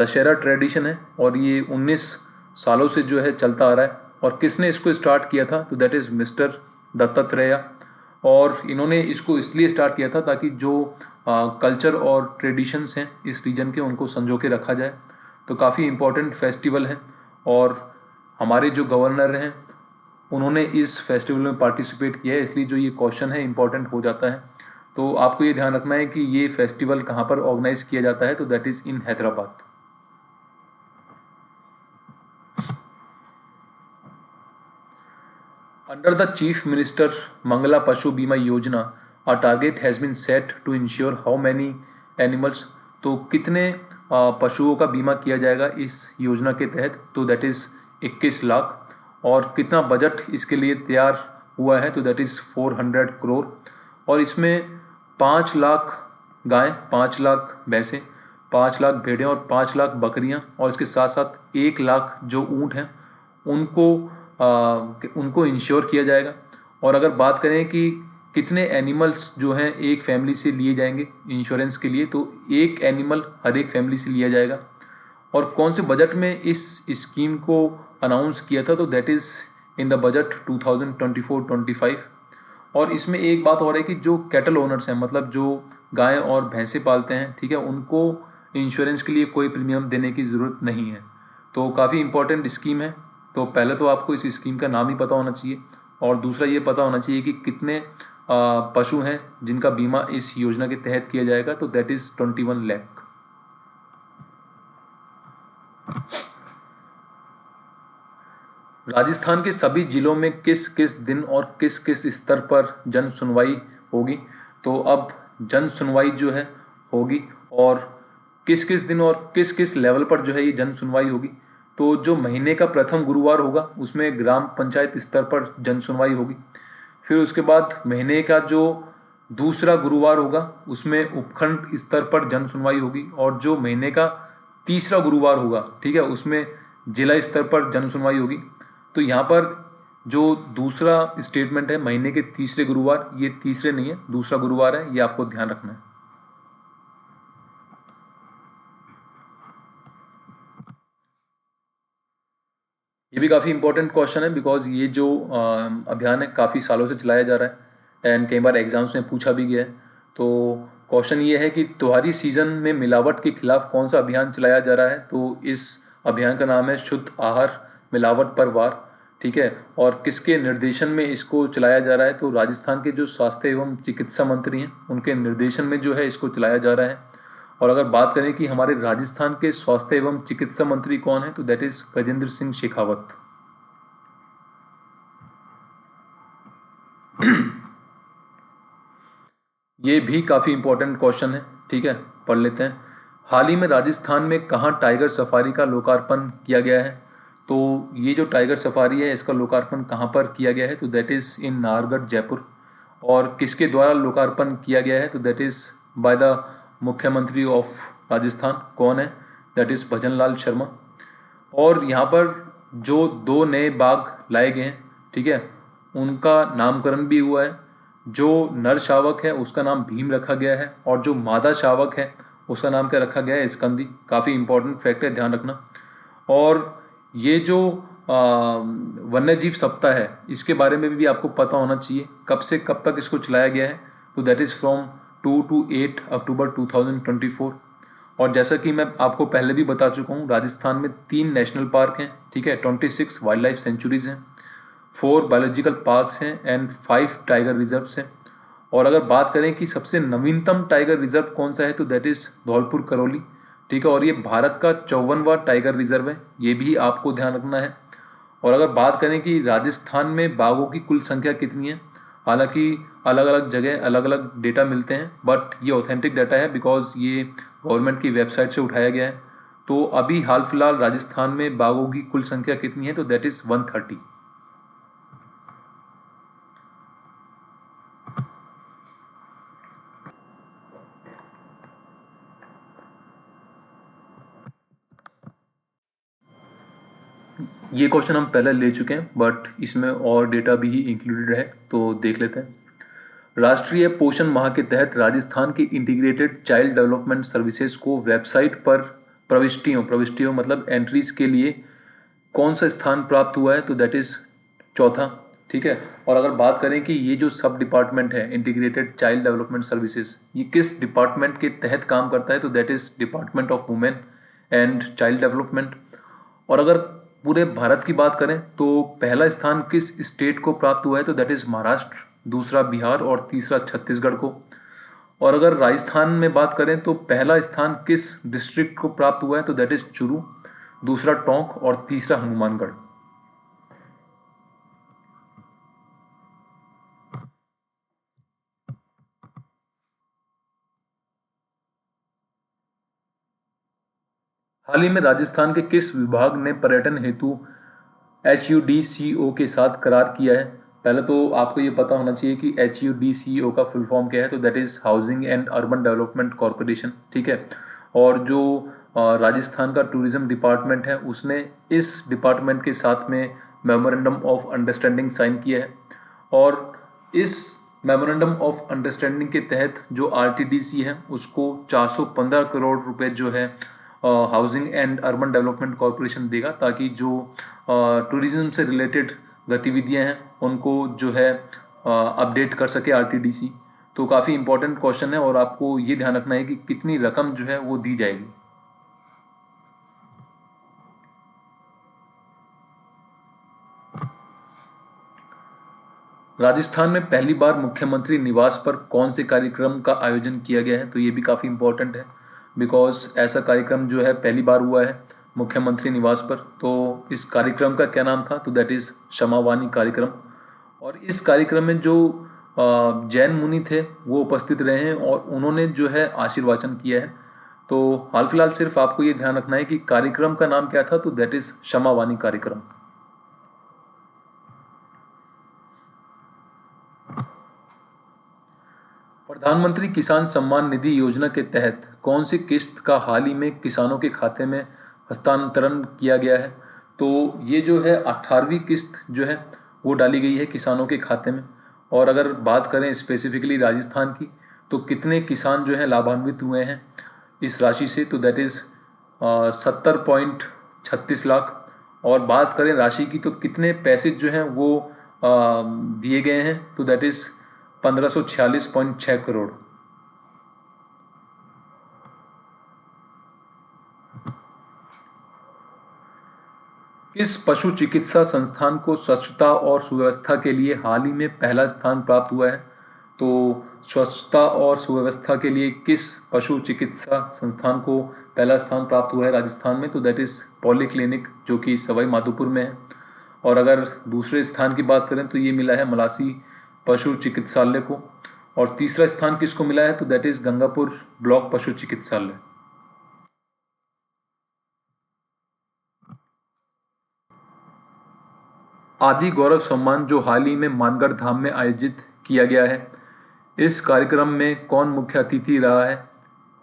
दशहरा ट्रेडिशन है, और ये 19 सालों से जो है चलता आ रहा है। और किसने इसको स्टार्ट किया था? तो दैट इज़ मिस्टर दत्तात्रेय। और इन्होंने इसको इसलिए स्टार्ट किया था ताकि जो कल्चर और ट्रेडिशंस हैं इस रीजन के उनको संजो के रखा जाए। तो काफ़ी इम्पोर्टेंट फेस्टिवल है, और हमारे जो गवर्नर हैं उन्होंने इस फेस्टिवल में पार्टिसिपेट किया है, इसलिए जो ये क्वेश्चन है इम्पोर्टेंट हो जाता है। तो आपको ये ध्यान रखना है कि ये फेस्टिवल कहाँ पर ऑर्गेनाइज किया जाता है? तो that is in Hyderabad. Under the Chief Minister Mangala Pashu Bima Yojana, a target has been set to ensure how many animals? तो कितने पशुओं का बीमा किया जाएगा इस योजना के तहत, तो दैट इज़ 21 लाख। और कितना बजट इसके लिए तैयार हुआ है, तो दैट इज़ 400 करोड़। और इसमें 5 लाख गाय, 5 लाख भैंसें, 5 लाख भेड़ें और 5 लाख बकरियां, और इसके साथ साथ 1 लाख जो ऊँट हैं उनको इंश्योर किया जाएगा। और अगर बात करें कि कितने एनिमल्स जो हैं एक फैमिली से लिए जाएंगे इंश्योरेंस के लिए, तो एक एनिमल हर एक फैमिली से लिया जाएगा। और कौन से बजट में इस स्कीम को अनाउंस किया था, तो that is in the budget 2024-25। और इसमें एक बात और है कि जो कैटल ओनर्स हैं, मतलब जो गाय और भैंसे पालते हैं, ठीक है, उनको इंश्योरेंस के लिए कोई प्रीमियम देने की ज़रूरत नहीं है। तो काफ़ी इंपॉर्टेंट स्कीम है। तो पहले तो आपको इस स्कीम का नाम ही पता होना चाहिए, और दूसरा ये पता होना चाहिए कि कितने पशु हैं जिनका बीमा इस योजना के तहत किया जाएगा, तो दैट इज़ 21 लाख। राजस्थान के सभी जिलों में किस किस दिन और किस किस स्तर पर जन सुनवाई होगी। तो अब जन सुनवाई जो है होगी, और किस किस दिन और किस किस लेवल पर जो है ये जन सुनवाई होगी। तो जो महीने का प्रथम गुरुवार होगा उसमें ग्राम पंचायत स्तर पर जन सुनवाई होगी। फिर उसके बाद महीने का जो दूसरा गुरुवार होगा उसमें उपखंड स्तर पर जन सुनवाई होगी। और जो महीने का तीसरा गुरुवार होगा, ठीक है, उसमें जिला स्तर पर जन सुनवाई होगी। तो यहाँ पर जो दूसरा स्टेटमेंट है महीने के तीसरे गुरुवार, ये तीसरे नहीं है, दूसरा गुरुवार है, ये आपको ध्यान रखना है। ये भी काफ़ी इंपॉर्टेंट क्वेश्चन है, बिकॉज ये जो अभियान है काफ़ी सालों से चलाया जा रहा है, एंड कई बार एग्जाम्स में पूछा भी गया है। तो क्वेश्चन ये है कि त्योहारी सीजन में मिलावट के खिलाफ कौन सा अभियान चलाया जा रहा है। तो इस अभियान का नाम है शुद्ध आहार मिलावट पर वार, ठीक है। और किसके निर्देशन में इसको चलाया जा रहा है, तो राजस्थान के जो स्वास्थ्य एवं चिकित्सा मंत्री हैं उनके निर्देशन में जो है इसको चलाया जा रहा है। और अगर बात करें कि हमारे राजस्थान के स्वास्थ्य एवं चिकित्सा मंत्री कौन है, तो दैट इज गजेंद्र सिंह शेखावत। ये भी काफ़ी इंपॉर्टेंट क्वेश्चन है, ठीक है, पढ़ लेते हैं। हाल ही में राजस्थान में कहाँ टाइगर सफारी का लोकार्पण किया गया है। तो ये जो टाइगर सफारी है इसका लोकार्पण कहाँ पर किया गया है, तो दैट इज़ इन नाहरगढ़ जयपुर। और किसके द्वारा लोकार्पण किया गया है, तो दैट इज़ बाय द मुख्यमंत्री ऑफ राजस्थान। कौन है, दैट इज़ भजन लाल शर्मा। और यहाँ पर जो 2 नए बाघ लाए गए हैं, ठीक है, उनका नामकरण भी हुआ है। जो नर शावक है उसका नाम भीम रखा गया है, और जो मादा शावक है उसका नाम क्या रखा गया है, स्कंदी। काफ़ी इंपॉर्टेंट फैक्ट है, ध्यान रखना। और ये जो वन्य जीव सप्ताह है इसके बारे में भी आपको पता होना चाहिए, कब से कब तक इसको चलाया गया है। तो दैट इज़ फ्रॉम 2 to 8 अक्टूबर 2024। और जैसा कि मैं आपको पहले भी बता चुका हूँ, राजस्थान में 3 नेशनल पार्क हैं, ठीक है, 26 वाइल्ड लाइफ सेंचुरीज हैं, 4 बायोलॉजिकल पार्क्स हैं, एंड 5 टाइगर रिजर्व्स हैं। और अगर बात करें कि सबसे नवीनतम टाइगर रिजर्व कौन सा है, तो दैट इज़ धौलपुर करौली, ठीक है। और ये भारत का 54वां टाइगर रिजर्व है, ये भी आपको ध्यान रखना है। और अगर बात करें कि राजस्थान में बाघों की कुल संख्या कितनी है, हालांकि अलग अलग जगह अलग अलग डेटा मिलते हैं, बट ये ऑथेंटिक डाटा है बिकॉज ये गवर्नमेंट की वेबसाइट से उठाया गया है। तो अभी हाल फिलहाल राजस्थान में बाघों की कुल संख्या कितनी है, तो दैट इज़ 130। ये क्वेश्चन हम पहले ले चुके हैं, बट इसमें और डेटा भी इंक्लूडेड है, तो देख लेते हैं। राष्ट्रीय पोषण माह के तहत राजस्थान की इंटीग्रेटेड चाइल्ड डेवलपमेंट सर्विसेज को वेबसाइट पर प्रविष्टियों मतलब एंट्रीज के लिए कौन सा स्थान प्राप्त हुआ है, तो दैट इज चौथा, ठीक है। और अगर बात करें कि ये जो सब डिपार्टमेंट है इंटीग्रेटेड चाइल्ड डेवलपमेंट सर्विसेज, ये किस डिपार्टमेंट के तहत काम करता है, तो that is department of women and child development. और अगर पूरे भारत की बात करें तो पहला स्थान किस स्टेट को प्राप्त हुआ है, तो दैट इज महाराष्ट्र, दूसरा बिहार और तीसरा छत्तीसगढ़ को। और अगर राजस्थान में बात करें तो पहला स्थान किस डिस्ट्रिक्ट को प्राप्त हुआ है, तो दैट इज चुरू, दूसरा टोंक और तीसरा हनुमानगढ़। हाल ही में राजस्थान के किस विभाग ने पर्यटन हेतु HUDCO के साथ करार किया है? पहले तो आपको ये पता होना चाहिए कि HUDCO का फुल फॉर्म क्या है, तो that is housing and urban development corporation, ठीक है। और जो राजस्थान का टूरिज्म डिपार्टमेंट है उसने इस डिपार्टमेंट के साथ में मेमोरेंडम ऑफ अंडरस्टैंडिंग साइन किया है। और इस मेमोरेंडम ऑफ अंडरस्टैंडिंग के तहत जो RTDC है उसको 415 करोड़ रुपए जो है housing and urban development corporation देगा, ताकि जो टूरिज्म से रिलेटेड गतिविधियां हैं उनको जो है अपडेट कर सके RTDC। तो काफ़ी इंपॉर्टेंट क्वेश्चन है और आपको ये ध्यान रखना है कि कितनी रकम जो है वो दी जाएगी। राजस्थान में पहली बार मुख्यमंत्री निवास पर कौन से कार्यक्रम का आयोजन किया गया है? तो ये भी काफ़ी इंपॉर्टेंट है, बिकॉज ऐसा कार्यक्रम जो है पहली बार हुआ है मुख्यमंत्री निवास पर। तो इस कार्यक्रम का क्या नाम था? तो दैट इज़ क्षमावानी कार्यक्रम। और इस कार्यक्रम में जो जैन मुनि थे वो उपस्थित रहे हैं और उन्होंने जो है आशीर्वाचन किया है। तो हाल फिलहाल सिर्फ आपको ये ध्यान रखना है कि कार्यक्रम का नाम क्या था, तो दैट इज़ क्षमावानी कार्यक्रम। प्रधानमंत्री किसान सम्मान निधि योजना के तहत कौन सी किस्त का हाल ही में किसानों के खाते में हस्तांतरण किया गया है? तो ये जो है 18वीं किस्त जो है वो डाली गई है किसानों के खाते में। और अगर बात करें स्पेसिफिकली राजस्थान की, तो कितने किसान जो हैं लाभान्वित हुए हैं इस राशि से? तो दैट इज़ 70.36 लाख। और बात करें राशि की, तो कितने पैसे जो हैं वो दिए गए हैं? तो दैट इज़ 1546.6 करोड़। किस पशु चिकित्सा संस्थान को स्वच्छता और सुव्यवस्था के लिए हाल ही में पहला स्थान प्राप्त हुआ है? तो स्वच्छता और सुव्यवस्था के लिए किस पशु चिकित्सा संस्थान को पहला स्थान प्राप्त हुआ है राजस्थान में? तो दैट इज़ पॉलीक्लिनिक, जो कि सवाई माधोपुर में है। और अगर दूसरे स्थान की बात करें तो ये मिला है मलासी पशु चिकित्सालय को। और तीसरा स्थान किसको मिला है? तो दैट इज़ गंगापुर ब्लॉक पशु चिकित्सालय। आदि गौरव सम्मान जो हाल ही में मानगढ़ धाम में आयोजित किया गया है, इस कार्यक्रम में कौन मुख्य अतिथि रहा है?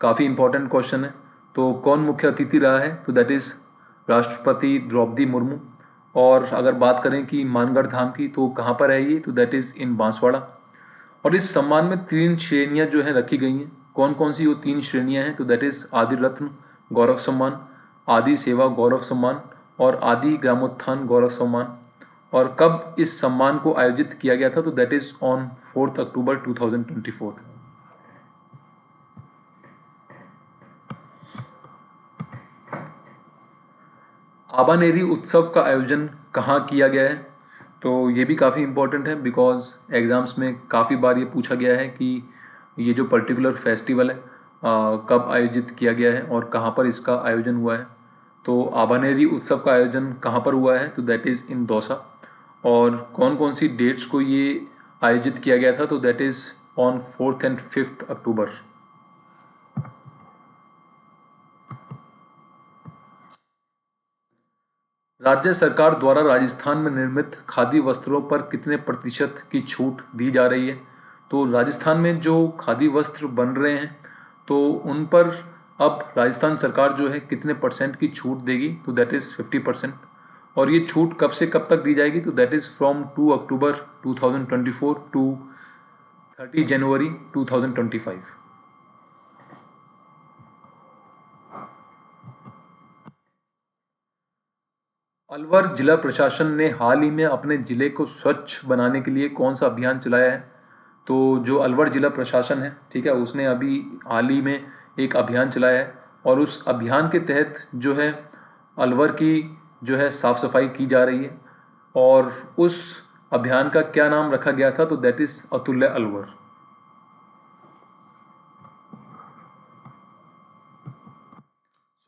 काफ़ी इंपॉर्टेंट क्वेश्चन है। तो कौन मुख्य अतिथि रहा है? तो दैट इज़ राष्ट्रपति द्रौपदी मुर्मू। और अगर बात करें कि मानगढ़ धाम की, तो कहाँ पर है ये? तो दैट इज़ इन बांसवाड़ा। और इस सम्मान में 3 श्रेणियां जो हैं रखी गई हैं। कौन कौन सी वो 3 श्रेणियां हैं? तो दैट इज़ आदि रत्न गौरव सम्मान, आदि सेवा गौरव सम्मान और आदि ग्रामोत्थान गौरव सम्मान। और कब इस सम्मान को आयोजित किया गया था? तो दैट इज़ ऑन 4 अक्टूबर 2024। आबानेरी उत्सव का आयोजन कहाँ किया गया है? तो ये भी काफ़ी इम्पोर्टेंट है, बिकॉज एग्ज़ाम्स में काफ़ी बार ये पूछा गया है कि ये जो पर्टिकुलर फेस्टिवल है कब आयोजित किया गया है और कहाँ पर इसका आयोजन हुआ है। तो आबानेरी उत्सव का आयोजन कहाँ पर हुआ है? तो दैट इज़ इन दौसा। और कौन कौन सी डेट्स को ये आयोजित किया गया था? तो दैट इज़ ऑन 4 एंड 5 अक्टूबर। राज्य सरकार द्वारा राजस्थान में निर्मित खादी वस्त्रों पर कितने प्रतिशत की छूट दी जा रही है? तो राजस्थान में जो खादी वस्त्र बन रहे हैं तो उन पर अब राजस्थान सरकार जो है कितने परसेंट की छूट देगी? तो दैट इज़ 50%। और ये छूट कब से कब तक दी जाएगी? तो that is from 2 October 2024 to 30 January 2025। Alwar जिला प्रशासन ने हाल ही में अपने जिले को स्वच्छ बनाने के लिए कौन सा अभियान चलाया है? तो जो अलवर जिला प्रशासन है, ठीक है, उसने अभी हाल ही में एक अभियान चलाया है। और उस अभियान के तहत जो है अलवर की जो है साफ सफाई की जा रही है। और उस अभियान का क्या नाम रखा गया था? तो दैट इज़ अतुल्य अलवर।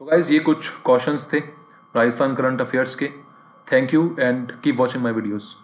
सो गाइज, ये कुछ क्वेश्चंस थे राजस्थान करंट अफेयर्स के। Thank you and keep watching my videos.